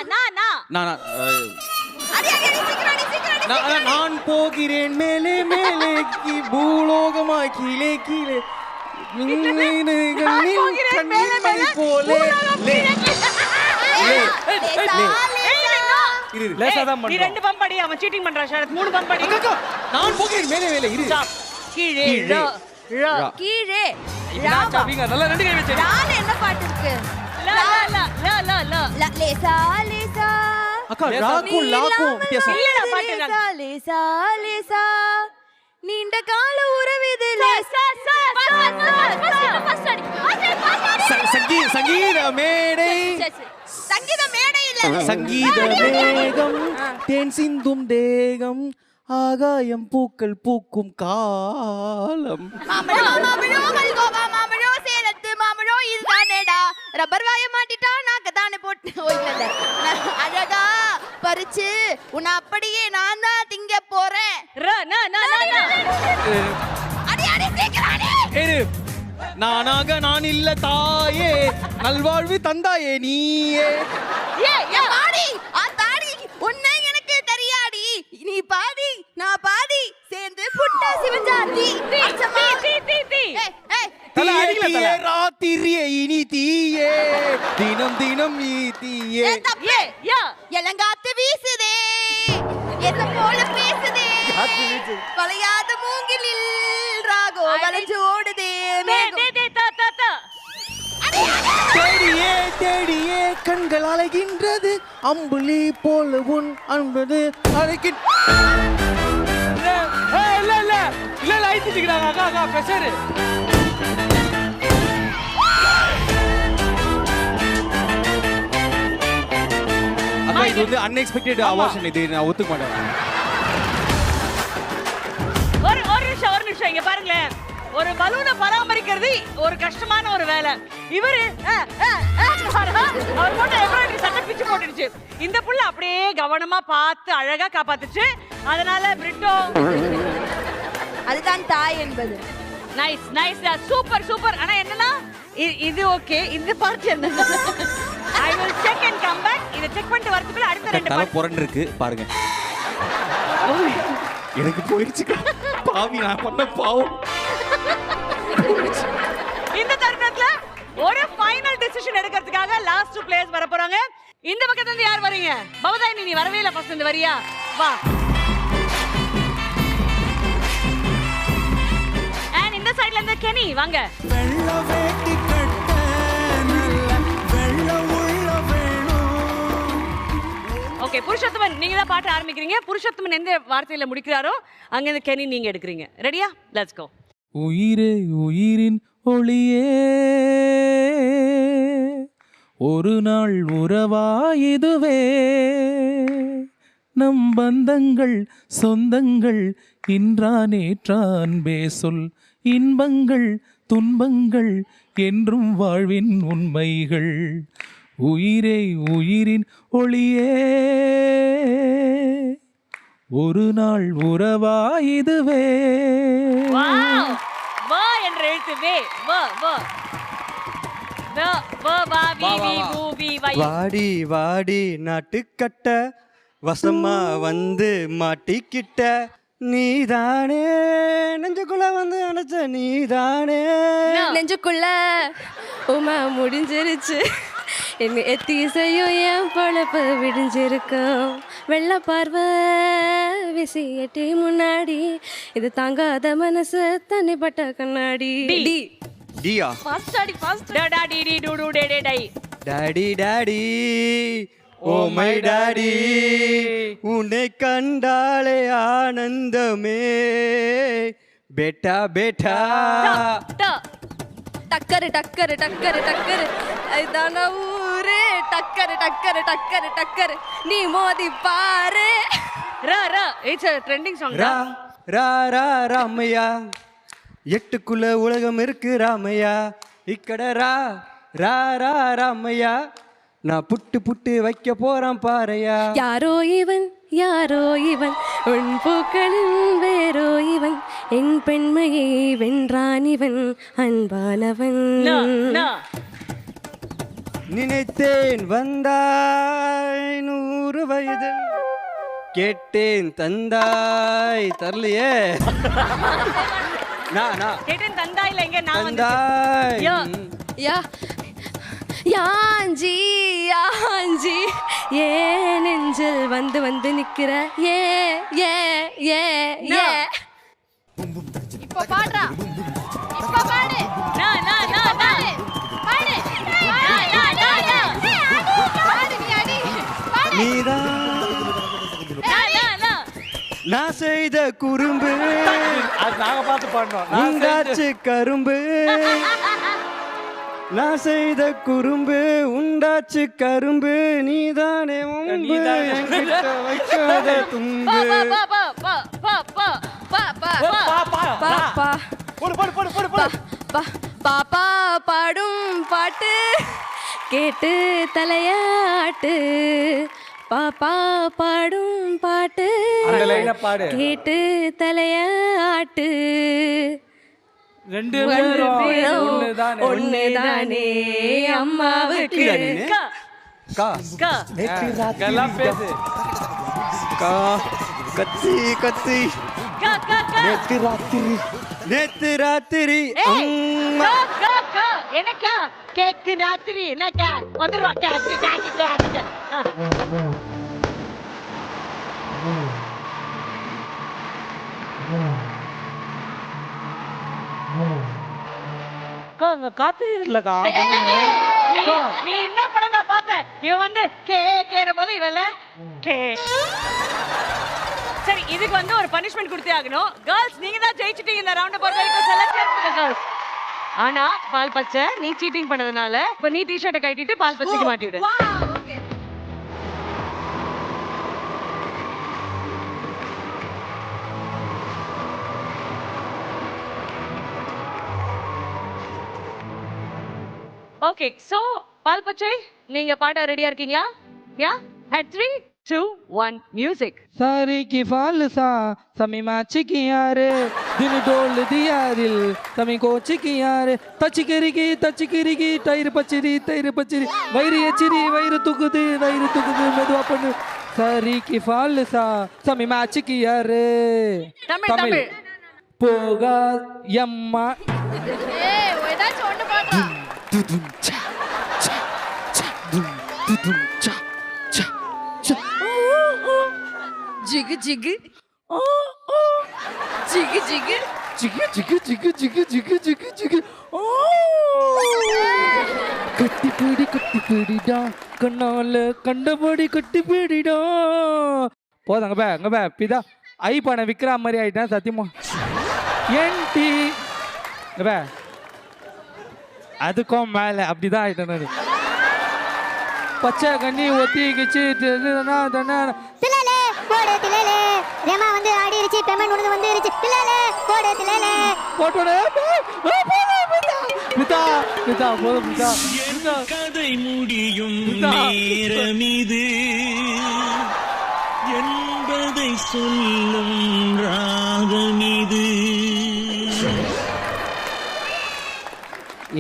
நான் போகிறேன் மேலே மேலே பூலோகமாய் கீழே கீழே போலே. நீ ரெண்டு பம்ப் அடி, அவன் சீட்டிங் பண்றான். ஷரத் மூணு பம்ப் அடி. நான் போகிறேன் மேலே மேலே இரு. கீழே கீழே நல்லா ரெண்டு கை வச்சு. என்ன பாட்டு இருக்கு? லேசா லேசா அக்கா ராக்கும் லாக்கும் வித்தியாசம் இல்லடா பாட்டு. லேசா லேசா லேசா நீண்ட கால உறவிது லேசா சங்கீத மேடை சங்கீத மேடை இல்ல சங்கீத மேகம் தேன் சிந்தும் தேகம் ஆகாயம் பூக்கள் பூக்கும் காலம். ரப்பர் வாய மாட்டிட்டா நாக்க தானே போட்டு அழகா பறிச்சு உன்னை அப்படியே நான் தான் திங்க போறேன். நானாக நான் இல்ல தாயே நல்வாழ்வு தந்தாயே நீயே. உன்னை எனக்கு தெரியாடி, நீ பாதி நான் பாதி சேர்ந்து புட்டா சிவஞ்சாதி. ராத்திரியே இனி தீயே தினம் தினம் நீ தீயே. எலங்காத்து வீசுதே என்ன போல பேசுதே வளையாத மூங்கிலில் ராகோ வளைஞ்சு ஓடுதே. தேடியே தேடியே கண்கள் அலைகின்றது அம்புலி போல உன் அன்பது அழைக்கின்ற இல்ல ஐத்திக்கிறாங்க அக்கா அக்கா பிரஷர். அக்கா இது வந்து அன்எக்ஸ்பெக்டட் அவார்ஷன், இது நான் ஒத்துக்க மாட்டேன். ஒரு நிமிஷம் இங்க பாருங்களேன். ஒரு பலூனை பராமரிக்கிறது ஒரு கஷ்டமான ஒரு வேலை. இவரு அவர் போட்ட எம்ப்ராய்டரி சட்டை பிச்சு போட்டுடுச்சு. இந்த புள்ள அப்படியே கவனமா பார்த்து அழகா காப்பாத்துச்சு. அதனால பிரிட்டோ அதுதான் தாய் என்பது. Nice nice super super. ஆனா என்னன்னா இது ஓகே. இந்த பார்ட் என்ன I will check and come back. இத செக் பண்ணிட்டு வரதுக்குள்ள அடுத்த ரெண்டு தலை புரண்டு இருக்கு பாருங்க. எனக்கு போயிடுச்சு பாவி, நான் பண்ண பாவம். இந்த தருணத்துல ஒரு ஃபைனல் டிசிஷன் எடுக்கிறதுக்காக லாஸ்ட் பிளேயர்ஸ் வர போறாங்க. இந்த பக்கத்துல இருந்து யார் வரீங்க? பவதாயினி நீ வரவே இல்ல, ஃபர்ஸ்ட் இந்த வரியா வா. அண்ட் இந்த சைடுல இருந்து கெனி வாங்க. வெள்ள வேட்டி கட்ட நல்ல வெள்ள உள்ள வேணும். ஓகே புருஷோத்தமன் நீங்க தான் பாட்ட ஆரம்பிக்கிறீங்க. புருஷோத்தமன் எந்த வார்த்தையில முடிக்கிறாரோ அங்க இருந்து கெனி நீங்க எடுக்கிறீங்க. ரெடியா? Let's go. உயிரே உயிரின் ஒளியே ஒரு நாள் உறவாயுதுவே, நம் பந்தங்கள் சொந்தங்கள் இன்றா நேற்றான் பேசொல், இன்பங்கள் துன்பங்கள் என்றும் வாழ்வின் உண்மைகள். உயிரே உயிரின் ஒளியே ஒரு நாள் உறவாயுதுவே. வாவ் வா என்ற எழுத்து வே வா வா வா வா வா வி வி வு வி வை. வாடி வாடி நாட்டுக்கட்ட வசமா வந்து மாட்டிக்கிட்ட நீதானே, நெஞ்சுக்குள்ள வந்து அணைச்ச நீதானே. நெஞ்சுக்குள்ள உமா முடிஞ்சிருச்சு, என்ன எத்திசையும் என் பொழப்பு விடிஞ்சிருக்கும். வெள்ள பார்வை விசி எட்டி முன்னாடி, இது தாங்காத மனசு தனிப்பட்ட கண்ணாடி. டி டியா ஃபாஸ்ட் அடி ஃபாஸ்ட் டா டி டி டு டு டே டே டை. Daddy daddy oh my daddy, உன்னை கண்டாலே ஆனந்தமே. பேட்டா பேட்டா டக்கரு டக்கரு டக்கரு டக்கரு இதான ஊரு. டக்கரு டக்கரு டக்கரு டக்கரு நீ மோதி பாரு. ரா ரா இட்ஸ் a trending song. ரா ரா ரா ராமையா, எட்டுக்குள்ள உலகம் இருக்கு ராமையா. இக்கட ரா ரா ரா ராமையா, நான் புட்டு புட்டு வைக்க போறான் பாறையா. யாரோ இவன் யாரோ இவன் உன் பூக்களின் வேறோ இவன், என் பெண்மையை வென்றான் இவன் அன்பானவன். நினைத்தேன் வந்தாய் 100 வயது, கேட்டேன் தந்தாய் தரலையே. கேட்டேன் தந்தாயில எங்க நான் வந்து தந்தாய் யா யாஞ்சி யாஞ்சி ஏ நெஞ்சில் வந்து வந்து நிக்கிற ஏ ஏ ஏ ஏ. இப்போ பாடுறா, இப்போ பாடு. நா நா நா நா பாடு நா நா நா நா பாடு நீ அடி பாடு. நீதான் நா நா நா நான் செய்த குறும்பு, அது நாங்க பார்த்து பாடணும். உண்டாச்சு கரும்பு. நான் செய்த குறும்பு உண்டாச்சு கரும்பு, நீதானே முன்பு என்கிட்ட வைக்காத தும்பு. பா பா பா பா பா பா பா பா பா பா போடு போடு போடு போடு போடு. பாப்பா பாடும் பாட்டு கேட்டு தலையாட்டு. பாப்பா பாடும் பாட்டு அந்த லைனை பாடு. கேட்டு தலையாட்டு. ரெண்டு பேரும் ஒண்ணுதானே அம்மாவுக்கு. கா கா எல்லாம் பேசு. கா கத்தி கத்தி கா கா கா நேத்து ராத்திரி கா கா கா எனக்கா கேக்கு ராத்திரி எனக்கா வந்துருவா கேக்கு கேக்கு கேக்கு. காத்து இல்லக்கா. நீ என்ன படம் பார்த்த? இவன் வந்து கே கேற போது இவல கே சரி இதுக்கு வந்து ஒரு பனிஷ்மெண்ட் கொடுத்தே ஆகணும். கேர்ள்ஸ் நீங்க தான் ஜெயிச்சிட்டீங்க இந்த ரவுண்ட பொறுத்த வரைக்கும். செலக்ட் பண்ணுங்க கேர்ள்ஸ். ஆனா பால் பச்சை நீ சீட்டிங் பண்ணதுனால இப்ப நீ டி-ஷர்ட்டை கட்டிட்டு பால் பச்சைக்கு மாட்டி விடு. ஓகே சோ பால் பச்சை நீங்க பாட ரெடியா இருக்கீங்களா? யா அட் 3 2 1 மியூசிக். सारी की फाल सा समी माची की यार दिन डोल दिया दिल समी कोची की यार तचिकिरी टायर पचरी वैरी तुकुदु मेदुवा पन्नु सारी की फाल सा समी माची की यार தமிழ் போகா यम्मा ஏய் ஏதாச்சும் ஒன்னு பாடுடா. जिग जिग जिग जिग கட்டிப்பிடிடா கண்ணால கண்டபடி கட்டிப்பிடிடா போதும் அங்க பே பிதா ஐ பண்ண விக்கிற மாதிரி ஆயிட்டேன் சத்தியமா ஏன்டி பே அதுக்கும் மேல அப்படிதான் ஆயிட்டேன் நான் பச்சை கண்ணி ஒத்திக்கிச்சு திலலே போடு திலலே ரேமா வந்து ஆடிருச்சு பேமெண்ட் உனது வந்துருச்சு திலலே போடு திலலே போடுடா பிதா போதும் பிதா கதை முடியும் நேரம் இது என்பதை சொல்லும் ராகம் இது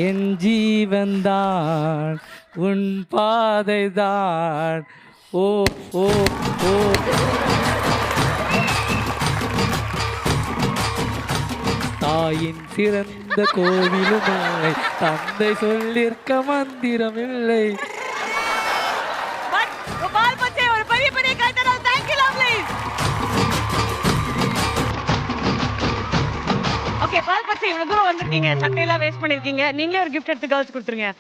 என் ஜீவன்தான் உன் பாதைதான் ஓ ஓ ஓ தாயின் சிறந்த கோவிலும் இல்லை தந்தை சொல்லிருக்க மந்திரம் இல்லை. பால் பச்சை ஒரு பெரிய கைத்தட்டல். Thank you lovely. ஓகே பால் பச்சை இவ்வளவு தூரம் வந்திருக்கீங்க, சட்டையெல்லாம் வேஸ்ட் பண்ணிருக்கீங்க. நீங்களே ஒரு கிஃப்ட் எடுத்து கேர்ள்ஸ் கொடுத்துருங்க.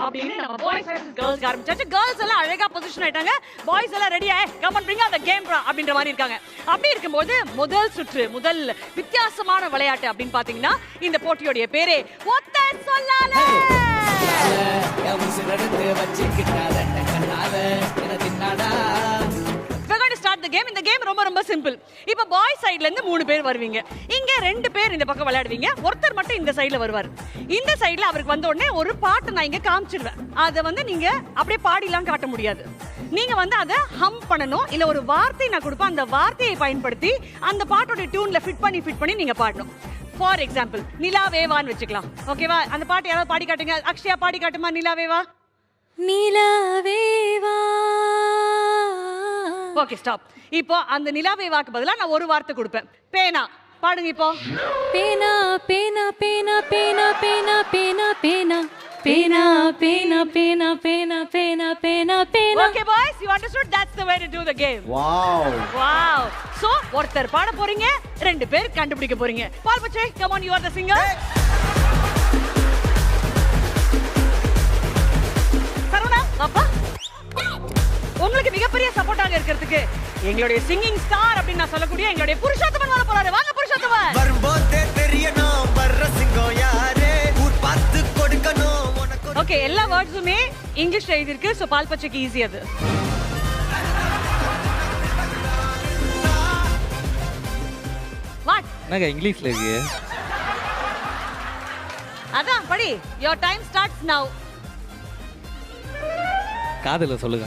அப்படின்னு நம்ம பாய்ஸ் வெர்சஸ் கேர்ள்ஸ் ஆரம்பிச்சாச்சு. கேர்ள்ஸ் எல்லாம் அழகா பொசிஷன் ஆயிட்டாங்க, பாய்ஸ் எல்லாம் ரெடியா come on bring on the game bro அப்படின்ற மாதிரி இருக்காங்க. அப்படி இருக்கும்போது முதல் சுற்று முதல் வித்தியாசமான விளையாட்டு அப்படின்னு பாத்தீங்கன்னா இந்த போட்டியோட பேரே ஒத்த சொல்லால. இந்த கேம் ரொம்ப ரொம்ப சிம்பிள். இப்போ பாய் சைடுல இருந்து 3 பேர் வருவீங்க, இங்க 2 பேர் இந்த பக்கம் விளையாடுவீங்க, ஒருத்தர் மட்டும் இந்த சைடுல வருவார். இந்த சைடுல அவருக்கு வந்த உடனே ஒரு பாட்டு நான் இங்க காமிச்சிடுவேன். அதை வந்து நீங்க அப்படியே பாடிலாம் காட்ட முடியாது, நீங்க வந்து அதை ஹம் பண்ணணும். இல்ல ஒரு வார்த்தை நான் கொடுப்பேன், அந்த வார்த்தையை பயன்படுத்தி அந்த பாட்டோட டியூன்ல ஃபிட் பண்ணி நீங்க பாடணும். ஃபார் எக்ஸாம்பிள் நிலாவேவான்னு வச்சுக்கலாம். ஓகேவா? அந்த பாட்டு யாராவது பாடி காட்டுங்க. அக்ஷயா பாடி காட்டுமா நிலாவேவா. நிலாவேவா. Okay stop. இப்போ அந்த நிலாவேவாக்கு பதிலா நான் ஒரு வார்த்தை கொடுப்பேன். பேனா பாடுங்க இப்போ. பேனா பேனா பேனா பேனா பேனா பேனா பேனா பேனா பேனா பேனா பேனா பேனா பேனா பேனா. Okay boys, you understood? That's the way to do the game. Wow. So ஒருத்தர் பாட போறீங்க, 2 பேர் கண்டுபிடிக்க போறீங்க. பால் பச்சை, come on, you are the singer. Saravana அப்பா, உங்களுக்கு மிகப்பெரிய சப்போர்ட்டாக இருக்கிறதுக்கு எங்களுடைய சிங்கிங் ஸ்டார் அப்படின்னு நான் சொல்லக்கூடிய எங்களுடைய புருஷோத்தமன் வர போறாரு. வாங்க புருஷோத்தமன். வரும்போதே தெரியணும் வர்ற சிங்கம் யாரே, ஊர் பார்த்து கொடுக்கணும் உனக்கு. ஓகே, எல்லா வேர்ட்ஸுமே இங்கிலீஷ்ல எழுதி இருக்கு. சோ பால் பச்சைக்கு ஈஸி அது. வாட்? என்னங்க இங்கிலீஷ்ல இருக்கு? அதான் படி. Your time starts now. காதுல சொல்லுங்க.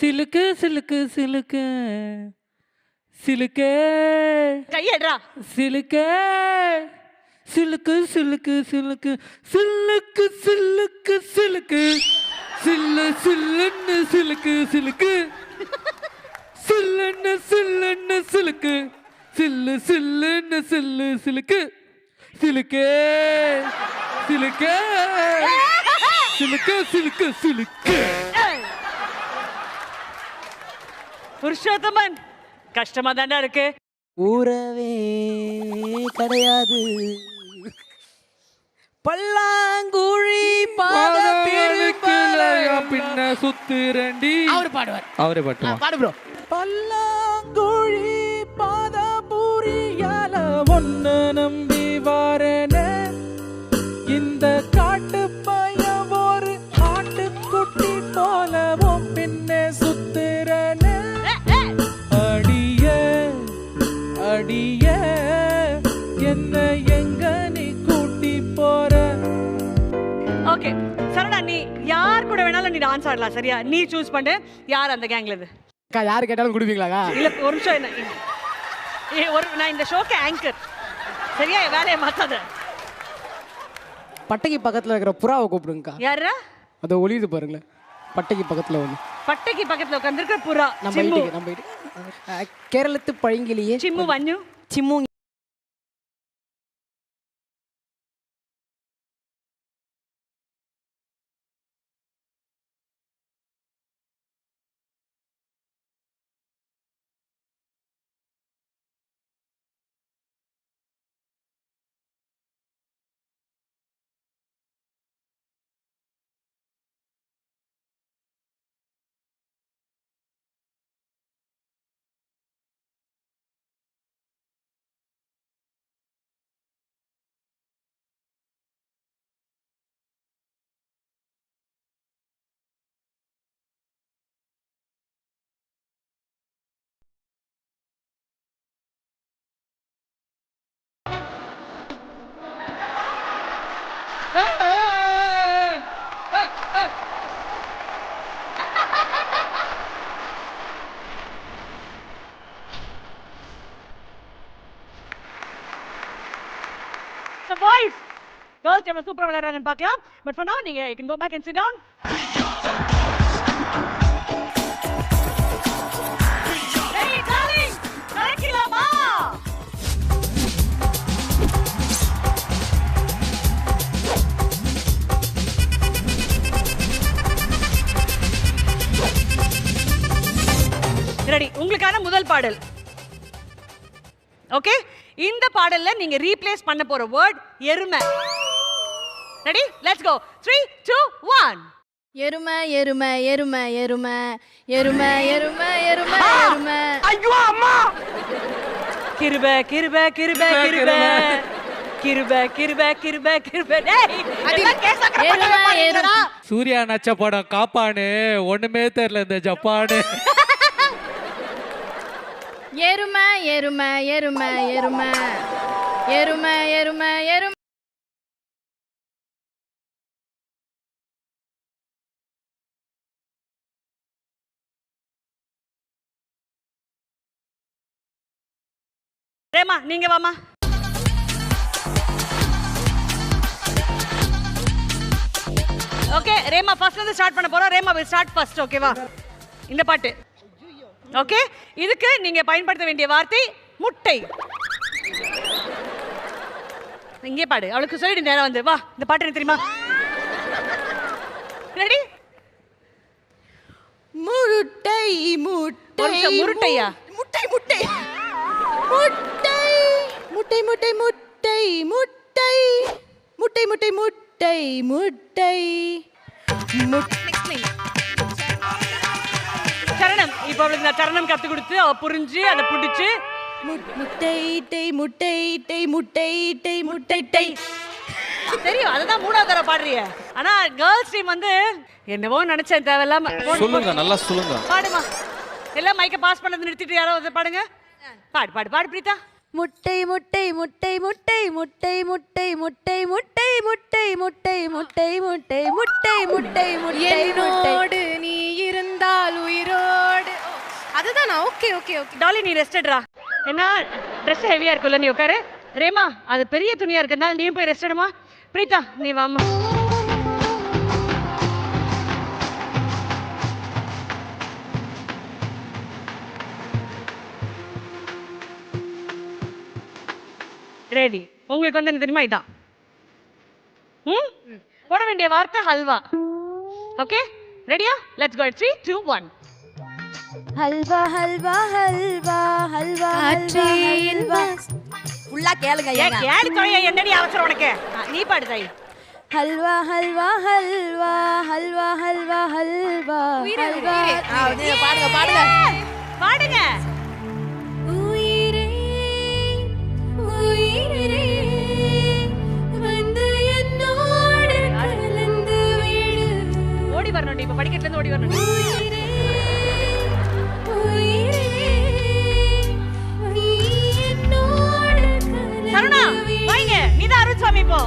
சிலுக்கு சிலுக்கு சிலுக்கு சிலுக்கே கையேடுறா. சிலுக்கே சிலுக்கு சிலுக்கு சிலுக்கு சிலுக்கு சிலுக்கு சிலுக்கு சில்லு சில்லுன்னு சிலுக்கு சிலுக்கு சில்லுன்னு சில்லுன்னு சிலுக்கு சில்லு சில்லுன்னு சில்லு சிலுக்கு சிலுக்கே சிலுக்கே சிலுக்கு சிலுக்கு சிலுக்கு. புருஷோத்தமன் கஷ்டமா தாண்டா இருக்கு. உறவே கிடையாது பல்லாங்குழி பின்ன சுத்துரண்டி அவரு பாடுவார். அவரே பாட்டுமா பாடு ப்ரோ. பல்லாங்குழி பாதபூரியால ஒன்னு நம்பி வாரேனே இந்த காட்டு பையன் ஒரு ஆட்டுக்குட்டி போலவும் பின்னே சுத்துறேனே அடிய அடிய என்ன எங்க நீ கூட்டி போற. ஓகே சரவணா, நீ யார் கூட வேணாலும் நீ டான்ஸ் ஆடலாம். சரியா? நீ சூஸ் பண்ணு யார் அந்த கேங்ல இது. அக்கா யாரு கேட்டாலும் கொடுப்பீங்களா? இல்ல ஒரு நிமிஷம் என்ன நான் இந்த ஷோக்கு ஆங்கர். சரியா? வேலையை மாத்தாத. பட்டைக்கு பக்கத்துல இருக்கிற புறாவை கூப்பிடுங்கக்கா. யாரா? அதை ஒளியுது பாருங்களேன். பட்டைக்கு பக்கத்துல ஒண்ணு. பட்டைக்கு பக்கத்துல உட்கார்ந்திருக்கிற புறா. நம்ம வீட்டுக்கு கேரளத்து பழங்கிலேயே சிம்மு வண்ணு சிம்மு. boys, girls எவ்வளவு சூப்பரா விளையாடுறாங்கன்னு பார்க்கலாம். But for now, நீங்க you can go back and sit down. Hey darling, கலக்கிலாமா? ரெடி? உங்களுக்கான முதல் பாடல். ஓகே, இந்த பாடல்ல நீங்க ரீப்ளேஸ் பண்ண போற வேர்ட் எருமை. ரெடி? Let's go. 3 2 1. எருமை எருமை எருமை எருமை எருமை எருமை எருமை எருமை. ஐயோ அம்மா! கிருபை கிருபை கிருபை கிருபை கிருபை கிருபை கிருபை கிருபை. டேய் அதெல்லாம் கேசக்கற. சூர்யா நச்ச படம் காப்பானு ஒண்ணுமே தெரியல இந்த ஜப்பானு. எருமை எருமை எருமை எருமை எருமை எருமை எருமை. ரேமா நீங்க வாமா. ஓகே ரேமா ஃபர்ஸ்ட்ல இருந்து ஸ்டார்ட் பண்ண போறோம். Rhema will start first. ஓகேவா? இந்த பாட்டு. ஓகே, இதுக்கு நீங்க பயன்படுத்த வேண்டிய வார்த்தை முட்டை. இங்கே பாடு. அவளுக்கு சொல்லிடு நேரா வந்து. வா, இந்த பாட்டு எனக்கு தெரியுமா? ரெடி? முட்டை முட்டை முருட்டையா? முட்டை முட்டை முட்டை முட்டை முட்டை முட்டை முட்டை முட்டை முட்டை முட்டை முட்டை. சரணம். இப்போ அவளுக்கு நான் சரணம் கத்து கொடுத்து அவ புரிஞ்சு அதை பிடிச்சு முட்டை டை முட்டை டை முட்டை டை முட்டை டை. தெரியும், அதுதான் மூணாவது தடவை பாடுறிய. ஆனா கேர்ள்ஸ் டீம் வந்து என்னவோ நினைச்சேன் தேவையில்லாம. சொல்லுங்க, நல்லா சொல்லுங்க. பாடுமா. எல்லாம் மைக்க பாஸ் பண்ணது நிறுத்திட்டு யாரோ வந்து பாடுங்க. பாடு பாடு பாடு பிரீதா. முட்டை முட்டை முட்டை முட்டை முட்டை முட்டை முட்டை முட்டை முட்டை முட்டை முட்டை முட்டை முட்டை முட்டை முட்டை. என்னோடு நீ இருந்தால் உயிரோடு அதுதான். Okay okay okay. டாலி நீ ரெஸ்டட்ரா. என்ன ட்ரெஸ் ஹெவியா இருக்குல்ல, நீ உட்காரு. ரேமா அது பெரிய துணியா இருக்கிறதுனால நீ போய் ரெஸ்ட் எடுமா. பிரீதா நீ வாமா. ரெடி. உங்களுக்கு வந்து என்ன தெரியுமா, இதான் போட வேண்டிய வார்த்தை ஹல்வா. ஓகே ரெடியா? Let's go. 3 2 1. ஹல்வா ஹல்வா ஹல்வா ஹல்வா ஹல்வா ஃபுல்லா கேளுங்க. ஏன் கேளு தொலையா, என்னடி அவசரம் உனக்கு? நீ பாடு தாய். ஹல்வா ஹல்வா ஹல்வா ஹல்வா ஹல்வா ஹல்வா ஹல்வா. பாடுங்க பாடுங்க பாடுங்க. உயிரே உயிரே வந்து என்னோடு கலந்து விடு. ஓடி வரணும், இப்ப படிக்கட்டுல இருந்து ஓடி வரணும். உயிரே உயிரே நீ என்னோடு சரவணா வாங்க, நீதான் அருட்சாமி. இப்போ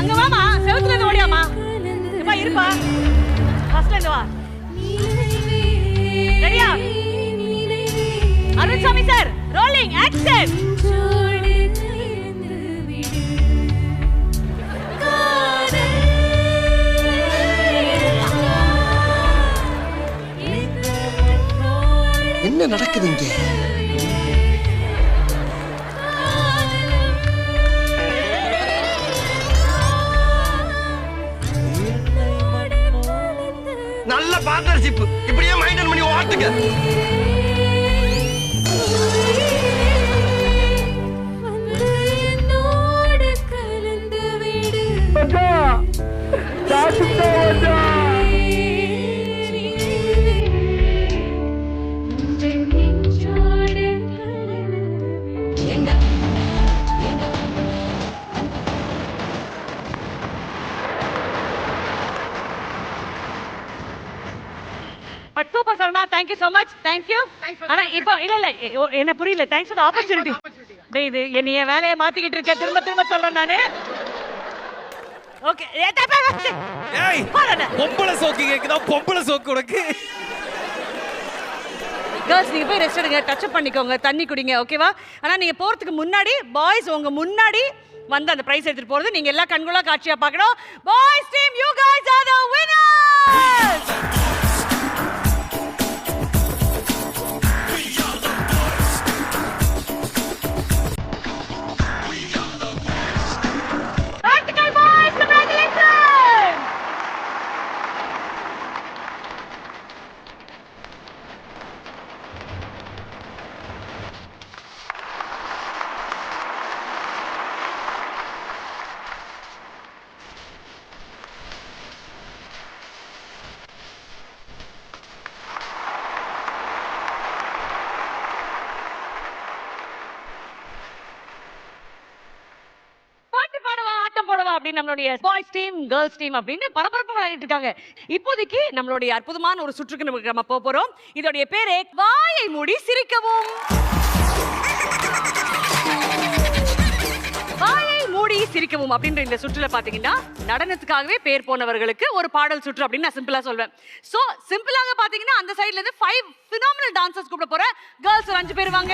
அங்க வாமா, செவுத்துல இருந்து ஓடியாமா. இப்ப இருப்பா, ஃபர்ஸ்ட்ல இருந்து வா. ரெடியா? அருட்சாமி சார், ரோலிங் ஆக்ஷன். என்ன நடக்குது இங்க? நல்ல பார்ட்னர்ஷிப், இப்படியே மெயின்டைன் பண்ணி ஓட்டுங்க. Super Saravana, thank you so much. thank you. ஆனா இப்போ இல்ல என்ன புரியல. thanks for the opportunity. டேய் இது என்னைய வேலையை மாத்திக்கிட்டு இருக்க, திரும்ப திரும்ப சொல்றேன் நானு. ஓகே ஏய் பொம்பளை சோக்கு கேக்குதா? பொம்பளை சோக்கு உனக்கு. கேர்ள்ஸ் நீங்க போய் ரெஸ்ட் எடுங்க, டச் அப் பண்ணிக்கோங்க, தண்ணி குடிங்க, ஓகேவா? ஆனா நீங்க போறதுக்கு முன்னாடி பாய்ஸ் உங்க முன்னாடி வந்து அந்த பிரைஸ் எடுத்துட்டு போறது நீங்க எல்லா கண்கொள்ளா காட்சியா பார்க்கணும். Boys team, you guys are the winners. அப்படின்னு நம்மளுடைய பாய்ஸ் டீம், கேர்ள்ஸ் டீம் அப்படின்னு பரபரப்பு விளையாடிட்டு இருக்காங்க. இப்போதைக்கு நம்மளுடைய அற்புதமான ஒரு சுற்றுக்கு நம்ம போக போறோம். இதோடைய பேரே வாயை மூடி சிரிக்கவும். வாயை மூடி சிரிக்கவும் அப்படின்ற இந்த சுற்றுல பாத்தீங்கன்னா நடனத்துக்காகவே பேர் போனவர்களுக்கு ஒரு பாடல் சுற்று அப்படின்னு நான் சிம்பிளா சொல்வேன். சோ சிம்பிளாக பாத்தீங்கன்னா அந்த சைடுல இருந்து 5 phenomenal dancers கூப்பிட போறேன். கேர்ள்ஸ் ஒரு 5 பேர் வாங்க.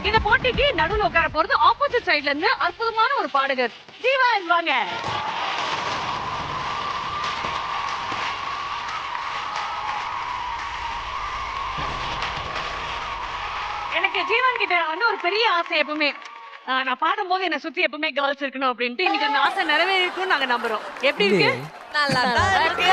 இந்த போட்டிக்கு நடுவுல உட்கார போறது ஆப்போசிட் சைடுல இருந்து அற்புதமான ஒரு பாடகர் ஜீவன் வாங்க. எனக்கு ஜீவன் கிட்ட வந்து ஒரு பெரிய ஆசை எப்பவுமே, நான் பாடும்போது என்ன சுத்தி எப்பவுமே கேர்ள்ஸ் இருக்கணும் அப்படின்ட்டு. இன்னைக்கு அந்த ஆசை நிறைவேறிருக்கும்னு நாங்க நம்புறோம். எப்படி இருக்கு? நல்லா இருக்கு.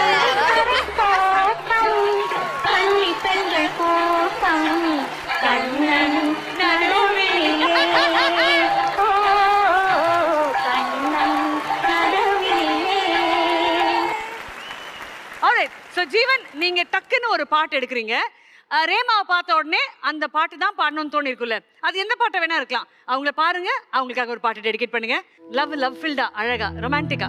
Alright, so ஜீவன் நீங்க டக்குன்னு ஒரு பாட்டு எடுக்கிறீங்க. ரேமாவை பார்த்த உடனே அந்த பாட்டு தான் பாடணும்னு தோணி இருக்குல்ல, அது எந்த பாட்டை வேணா இருக்கலாம். அவங்கள பாருங்க, அவங்களுக்காக ஒரு பாட்டு டெடிகேட் பண்ணுங்க. லவ் ஃபில்டா, அழகா, ரொமான்டிக்கா.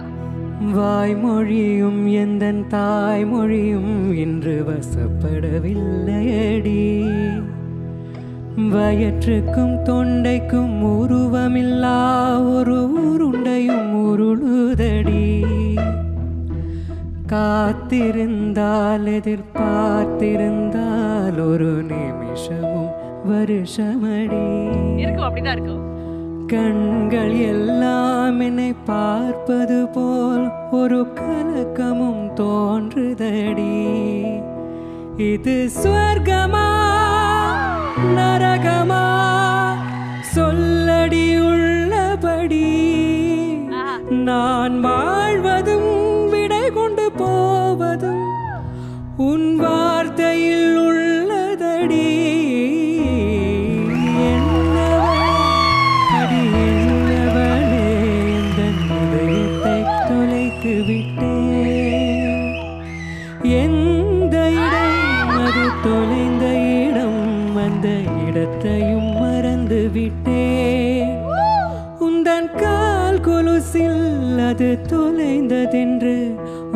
வாய்மொழியும் எந்தன் தாய்மொழியும் இன்று வசப்படவில்லையடி, வயிற்றுக்கும் தொண்டைக்கும் உருவமில்லா ஒரு உருண்டையும் உருளுதடி. காத்திருந்தால் எதிர்பார்த்திருந்தால் ஒரு நிமிஷமும் வருஷமடி. இருக்கும், அப்படிதான் இருக்கும். கண்கள் எல்லாம் என்னை பார்ப்பது போல் ஒரு கலக்கமும் தோன்றுதடி. இது ஸ்வர்கமா நரகமா சொல்லடி உள்ளபடி. நான் வாழ்வதும் விடை கொண்டு போவதும் உன் வார்த்தையில் உள்ளதடி. தொலைத்து விட்டேன். எந்த இடம் அது தொலைந்த இடம், அந்த இடத்தையும் மறந்து விட்டேன். உந்தன் கால் கொலுசில் அது தொலைந்ததென்று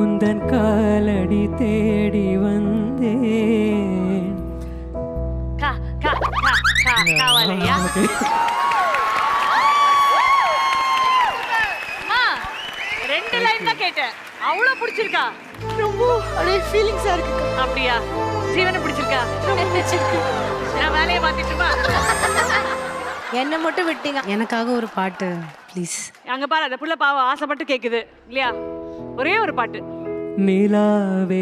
உந்தன் காலடி தேடி வந்தேன். ரெண்டு லைன் தான் கேட்டேன். அவ்வளவு பிடிச்சிருக்கா? ரொம்ப அப்படியே ஃபீலிங்ஸா இருக்கு. அப்படியா? ஜீவனை பிடிச்சிருக்கா? ரொம்ப பிடிச்சிருக்கு. நான் வேலையை பார்த்துட்டுமா? என்ன மட்டும் விட்டீங்க. எனக்காக ஒரு பாட்டு ப்ளீஸ். அங்க பாரு, அந்த புள்ள பாவம் ஆசைப்பட்டு கேக்குது இல்லையா? ஒரே ஒரு பாட்டு. நிலாவே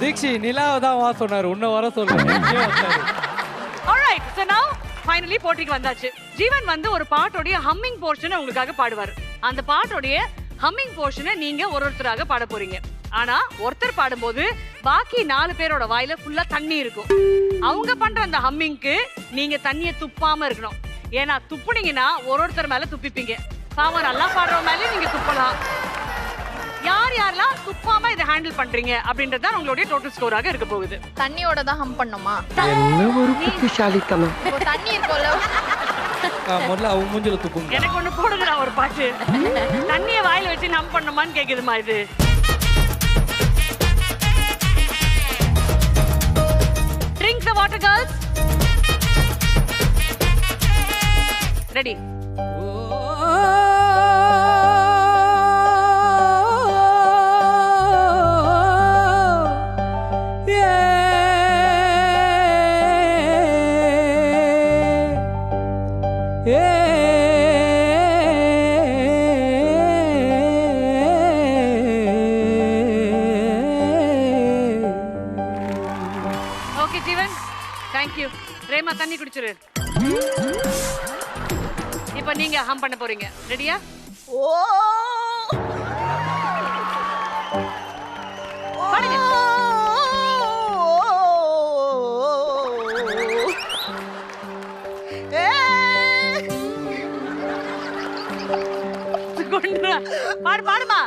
தீக்ஷி நிலாவை தான் வா சொன்னாரு, உன்னை வர சொல்லுங்க. Alright, so now finally போட்டிக்கு வந்தாச்சு. ஜீவன் வந்து ஒரு பாட்டோடைய ஹம்மிங் போர்ஷனை உங்களுக்காக பாடுவார். அந்த பாட்டோடைய ஹம்மிங் போர்ஷனை நீங்க ஒருத்தராக பாட போறீங்க. ஆனா ஒருத்தர் பாடும்போது பாக்கி 4 பேரோட வாயில ஃபுல்லா தண்ணி இருக்கும். அவங்க பண்ற அந்த ஹம்மிங்க்கு நீங்க தண்ணியை துப்பாம இருக்கணும். ஏன்னா துப்புனீங்கன்னா ஒருத்தர் மேல துப்பிப்பீங்க. பாவம் நல்லா பாடுறவங்க மேலே நீங்க துப்பலாம். யார் யாரெல்லாம் துப்பாம இதை ஹேண்டில் பண்றீங்க அப்படின்றது உங்களுடைய டோட்டல் ஸ்கோராக இருக்க போகுது. தண்ணியோட தான் ஹம் பண்ணுமா? ஒரு புத்திசாலித்தனம். தண்ணி இருக்கும்ல, முதல்ல அவங்க மூஞ்சில துப்புங்க. எனக்கு ஒண்ணு போடுங்கடா ஒரு பாட்டு. தண்ணியை வாயில வச்சு ஹம் பண்ணுமான்னு கேக்குதுமா இது. Drink the water, girls. Ready? Okay, Jeevan. Thank you. Rhema தண்ணி குடிச்சிரு. இப்போ நீங்க ஹம் பண்ண போறீங்க. ரெடியா? ஓ பாடுங்க. பாடு பாடுமா.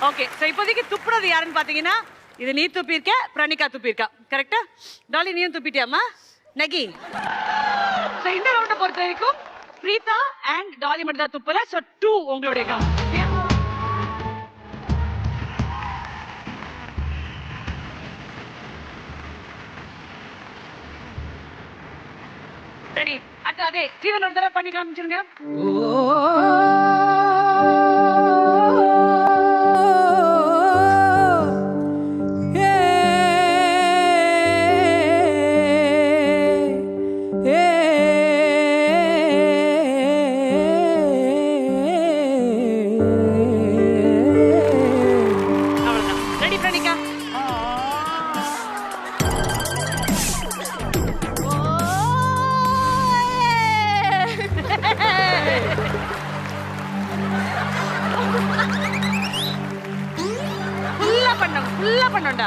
ஓகே, சோ இப்போதைக்கு துப்புறது யாருன்னு பாத்தீங்கன்னா இது நீ துப்பிருக்க, பிரணிகா துப்பிருக்கா. கரெக்டா? டாலி நீயும் துப்பிட்டியாமா? நகி. சோ இந்த ரவுண்ட பொறுத்த வரைக்கும் பிரீதா அண்ட் டாலி மட்டும் தான் துப்பல. சோ 2 உங்களுடைய கவுண்ட். ஓகே ஜீவன் ஒரு தடவை பண்ணி காமிச்சிருங்க. ரெடி பிரணிகா? ஃபுல்லா பண்ணோம்டா.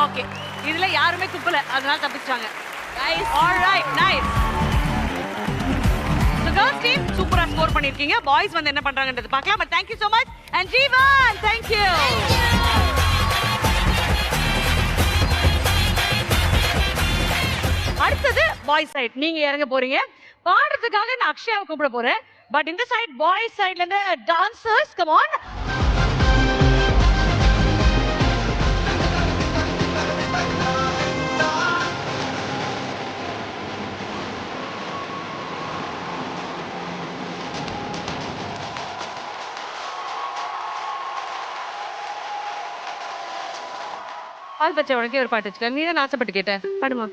ஓகே இதுல யாருமே துப்பல, அதனால தப்பிச்சாங்க. Alright nice. The girls team சூப்பரா ஸ்கோர் பண்ணிருக்கீங்க. பாய்ஸ் வந்து என்ன பண்றாங்கன்றது பார்க்கலாம். But thank you so much and Jeevan, thank you. அடுத்தது பாய்ஸ் சைடு நீங்க இறங்க போறீங்க. பாடுறதுக்காக நான் அக்ஷயாவை கூப்பிட போறேன். பட் இந்த சைடு பாய்ஸ் சைடுல இருந்து டான்சர்ஸ் கம் ஆன். பால் பச்சை உனக்கே ஒரு பாட்டு வச்சுக்க. நீ தான் ஆசைப்பட்டு கேட்ட, பாடுமா.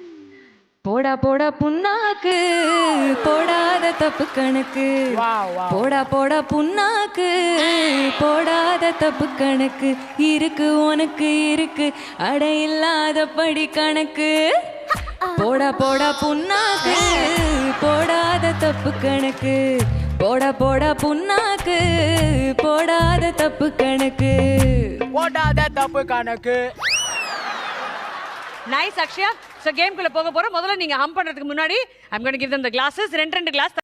போடா போடா புண்ணாக்கு போடாத தப்பு கணக்கு, போடா போடா புண்ணாக்கு போடாத தப்பு கணக்கு, இருக்கு உனக்கு இருக்கு அட இல்லாத படி கணக்கு, போடா போடா புண்ணாக்கு போடாத தப்பு கணக்கு, போடா போடா புண்ணாக்கு போடாத தப்பு கணக்கு, போடாத தப்பு கணக்கு. நைஸ் அக்ஷயா. சோ கேம் குள்ள போக போறோம். முதல்ல நீங்க ஹம் பண்றதுக்கு முன்னாடி I'm going to give them the glasses. ரெண்டு கிளாஸ்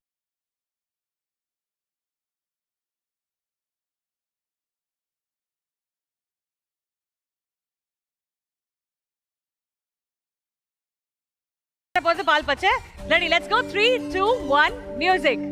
போது பால் பச்சை. Ready, let's go. 3 2 1 music.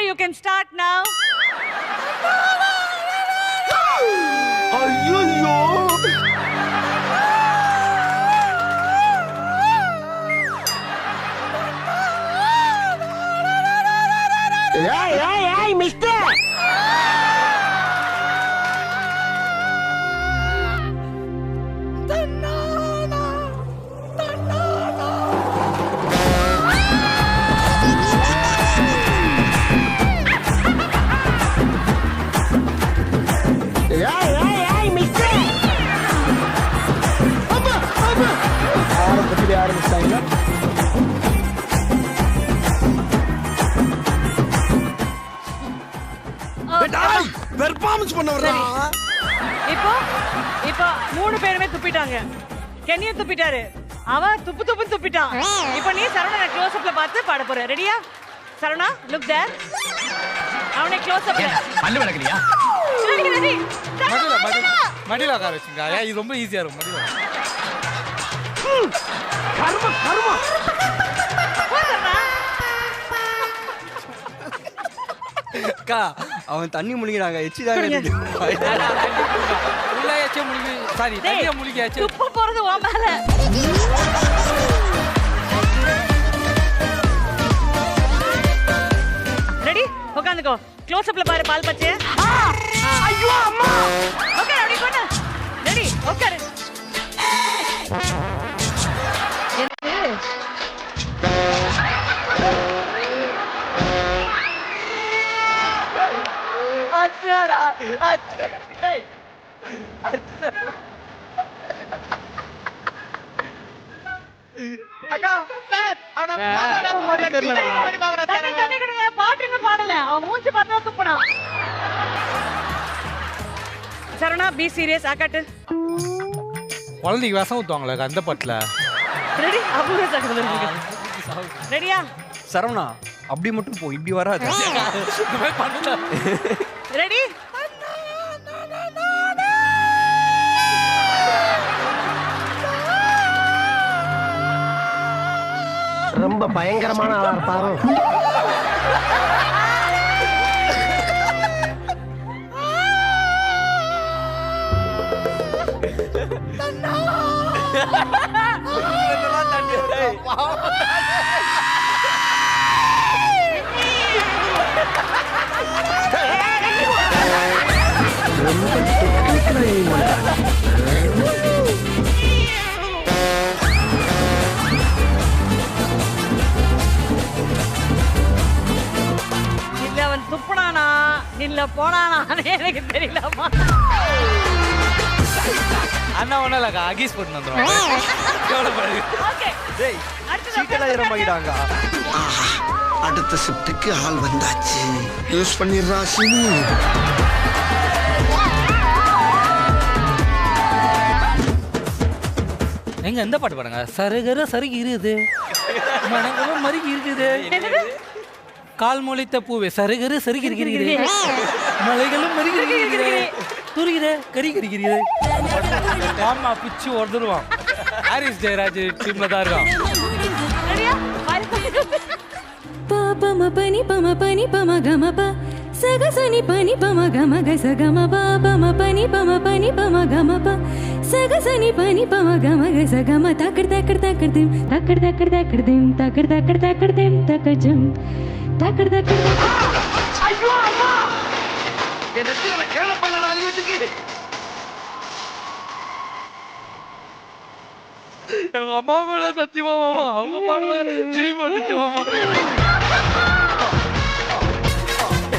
You can start now. Hey, mister! Performance பண்ண வரா. இப்போ மூணு பேருமே துப்பிட்டாங்க. கென்னியும் துப்பிட்டாரு. அவ துப்பிட்டான். இப்போ நீ சரவணனை க்ளோஸ் அப்ல பார்த்து பாட போற. ரெடியா? Saravana look there. அவனை க்ளோஸ் அப்ல பல்லு விளக்கலையா? ரெடி. மடியில உட்கார வச்சுங்க. இது ரொம்ப ஈஸியா இருக்கும். மடியில. கர்ம அக்கா அவன் தண்ணி முழுங்கினாங்க. எச்சிதாங்க உள்ள எச்ச முழுகி சாரி தண்ணிய முழுகி எச்ச துப்பு போறது உன் மேல. ரெடி? உட்காந்துக்கோ. க்ளோஸ் அப்ல பாரு பால் பச்சை. ஐயோ அம்மா. ஓகே ரெடி பண்ணு. ரெடி உட்காரு. பாட்டுன்னு பாடல அவன் மூச்சு பார்த்தா துப்புனா. சரவணா பி சீரியஸ் ஆக்காட்டு. குழந்தைக்கு விஷம் ஊற்றுவாங்களே அந்த பாட்டில். ரெடி? அபூர்வ சகோதரன் ரெடியா? சரவணா அப்படி மட்டும் போ, இப்படி வராது. ரெடி? ரொம்ப பயங்கரமான ஆளா இருப்பாரு. இல்ல அவன் துப்புனானா இல்ல போனானா எனக்கு தெரியலமா. அண்ணா ஒன்றும் இல்லைக்கா, அகீஸ் போட்டு வந்துடுவாங்க. அடுத்த ஷிஃப்ட்டுக்கு ஆள் வந்தாச்சு. யூஸ் பண்ணிடுறா சினி. எங்க எந்த பாட்டு பாடுங்க? சருகர சருகி இருக்குது, மனங்களும் மருகி இருக்குது, கால் முளைத்த பூவே சருகர சருகி இருக்கிறது, மலைகளும் மருகி இருக்கிறது, துருகிற கறி கறிக்கிறது. ஆமா பிச்சு உடந்துருவான். ஹாரிஸ் ஜெயராஜ் டீம்ல தான் இருக்கான். பம பனி பம பனி பம கம ப சகசனி பனி பம கம க சகம ப பம பனி பம பனி பம கம ப சகசனி பனி பம கம க சகம தக்கர் தக்கர் தக்கர் திம் தக்கர் தக்கர் தக்கர் திம் தக்கர் தக்கர் தக்கர் திம் தக்கஜம் தக்கர் தக்கர். ஐயோ அம்மா, என்ன திரும்ப கேள பண்ணடா வீட்டுக்கு. எங்க அம்மா மேல சத்தியமா மாமா, அவங்க பாடுவாரு ஜீவ் வந்துச்சு மாமா.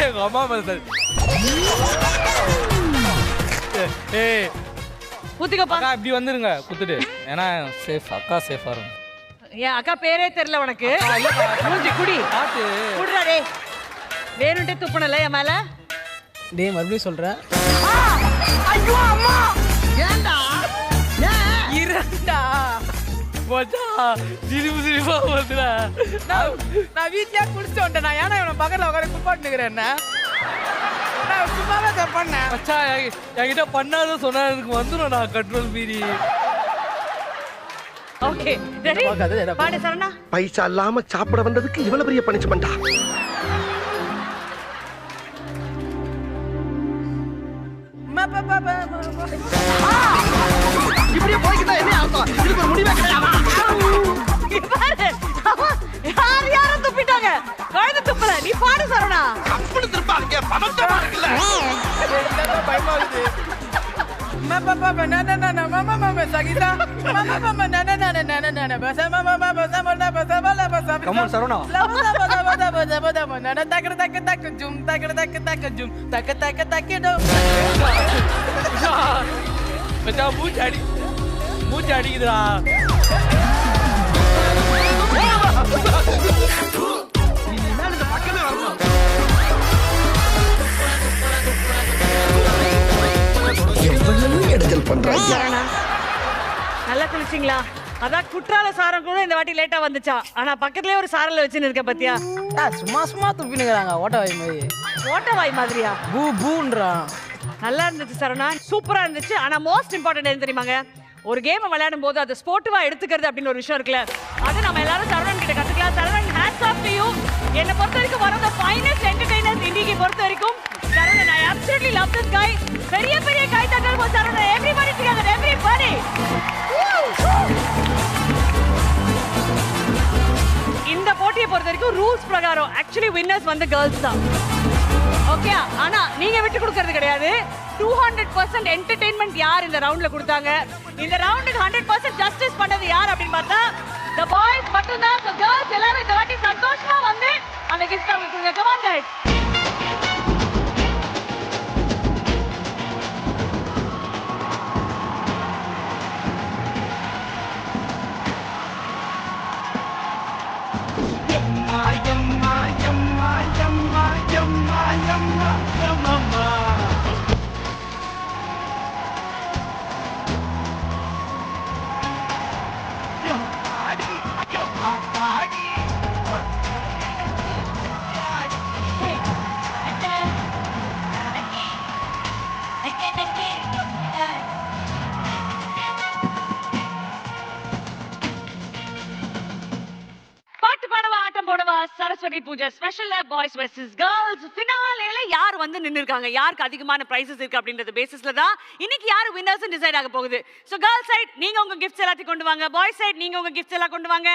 எங்க அம்மா மேல ஏய் குத்துக்கப்பா. அக்கா இப்படி வந்துருங்க குத்துட்டு, ஏன்னா சேஃப், அக்கா சேஃபா இருக்கும். என் அக்கா பேரே தெரியல உனக்கு. மூஞ்சி குடி காத்து குடுறா டேய். வேணுட்டே துப்புனல என் மேல. டேய் மறுபடியும் சொல்றேன். ஐயோ அம்மா ஏண்டா இரண்டா போச்சா சிரிப்பு சிரிப்பா வருதுல. நான் வீட்லயே குடிச்சு வந்துட்டேன். நான் ஏன்னா இவனை பக்கத்துல உட்கார குப்பாட்டுக்கிறேன். நான் சும்மாவே தான் பண்ணேன். மச்சா என்கிட்ட பண்ணாத சொன்னா எனக்கு வந்துடும் நான் கண்ட்ரோல் மீறி. Okay ready? பாடு சரணா. பைசா இல்லாம சாப்பிட வந்ததுக்கு இவ்வளவு பெரிய பனிஷ்மெண்டா? இப்படியே போய்க்கிட்டா என்ன அர்த்தம்? இதுக்கு ஒரு முடிவே கிடையாதா? யார் யாரும் துப்பிட்டாங்க, குழந்தை துப்பல. நீ பாடு சரணா. அப்படி திருப்பாங்க பதட்டமா இருக்குல்ல. பயமா இருக்கு. மூச்சு அடிக்குதுடா. நல்லா குளிச்சிங்களா? அதான் குற்றால சாரம் கூட இந்த வாட்டி லேட்டா வந்துச்சா. ஆனா பக்கத்துலயே ஒரு சாரல வச்சுன்னு இருக்க பாத்தியா? சும்மா சும்மா துப்பினுங்கிறாங்க ஓட்டவாய் மாதிரி. ஓட்டவாய் மாதிரியா? பூ பூன்றான். நல்லா இருந்துச்சு சரணா, சூப்பரா இருந்துச்சு. ஆனா மோஸ்ட் இம்பார்ட்டன்ட் என்ன தெரியுமாங்க? ஒரு கேம் விளையாடும் போது அது ஸ்போர்ட்டிவா எடுத்துக்கிறது அப்படின்னு ஒரு விஷயம் இருக்குல்ல, அது நம்ம எல்லாரும் சரவணன் கிட்ட கத்துக்கலாம். Saravanan hats off to you. என்னை பொறுத்த வரைக்கும் one of the finest entertainers இன்னைக்கு பொறுத்த வரைக்கும். Saravanan, I absolutely love this guy. பெரிய பெரிய கை தட்டல் for Saravanan. Everybody together, everybody. இந்த போட்டியை பொறுத்த வரைக்கும் ரூல்ஸ் பிரகாரம் ஆக்சுவலி வின்னர்ஸ் வந்து கேர்ள்ஸ் தான். ஓகே, ஆனா நீங்க விட்டு கொடுக்கிறது கிடையாது. 200% என்டர்டெயின்மெண்ட் யார் இந்த ரவுண்ட்ல கொடுத்தாங்க? இந்த ரவுண்டுக்கு 100% ஜஸ்டிஸ் பண்ணது யார் அப்படின்னு பார்த்தா the boys மட்டும் தான். so girls எல்லாரும் இந்த வாட்டி சந்தோஷமா வந்து அந்த கிஃப்ட் கொடுங்க. come on guys. சரஸ்வதி பூஜை ஸ்பெஷல் பாய்ஸ் வெர்சஸ் கேர்ள்ஸ் ஃபினாலேல யார் வந்து நின்னுருக்காங்க, யாருக்கு அதிகமான பிரைசஸ் இருக்கு அப்படின்றது பேசிஸ்ல தான் இன்னைக்கு யார் வின்னர்ஸ் டிசைட் ஆக போகுது. சோ கேர்ள்ஸ் சைடு நீங்க உங்க கிஃப்ட்ஸ் எல்லாத்தையும் கொண்டு வாங்க, பாய்ஸ் சைடு நீங்க உங்க கிஃப்ட்ஸ் எல்லாம் கொண்டு வாங்க.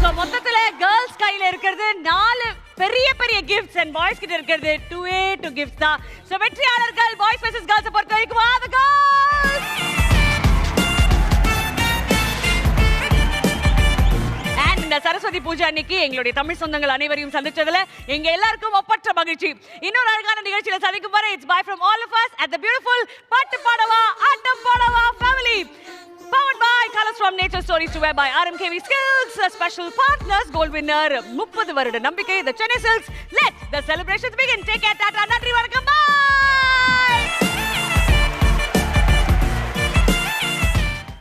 சோ மொத்தத்துல கேர்ள்ஸ் கையில இருக்கிறது 4 பெரிய பெரிய கிஃப்ட்ஸ் அண்ட் பாய்ஸ் கிட்ட இருக்கிறது 2 கிஃப்ட்ஸ் தான். சோ வெற்றியாளர்கள் பாய்ஸ் வெர்சஸ் கேர்ள்ஸ் பொறுத்த வரைக்கும் the girls. And இந்த சரஸ்வதி பூஜை அன்னைக்கு எங்களுடைய தமிழ் சொந்தங்கள் அனைவரையும் சந்திச்சதுல எங்க எல்லாருக்கும் ஒப்பற்ற மகிழ்ச்சி. இன்னொரு அழகான நிகழ்ச்சியில சந்திக்கும் வரை it's bye from all of us at the beautiful பாட்டு பாடவா ஆட்டம் பாடவா family. Powered by Colors from Nature Stories to wear by RMKV Skills. Special partners, gold winner 30 வருட நம்பிக்கை the Chennai Silks. Let the celebrations begin. Take care, tata, nandri, vanakkam, bye.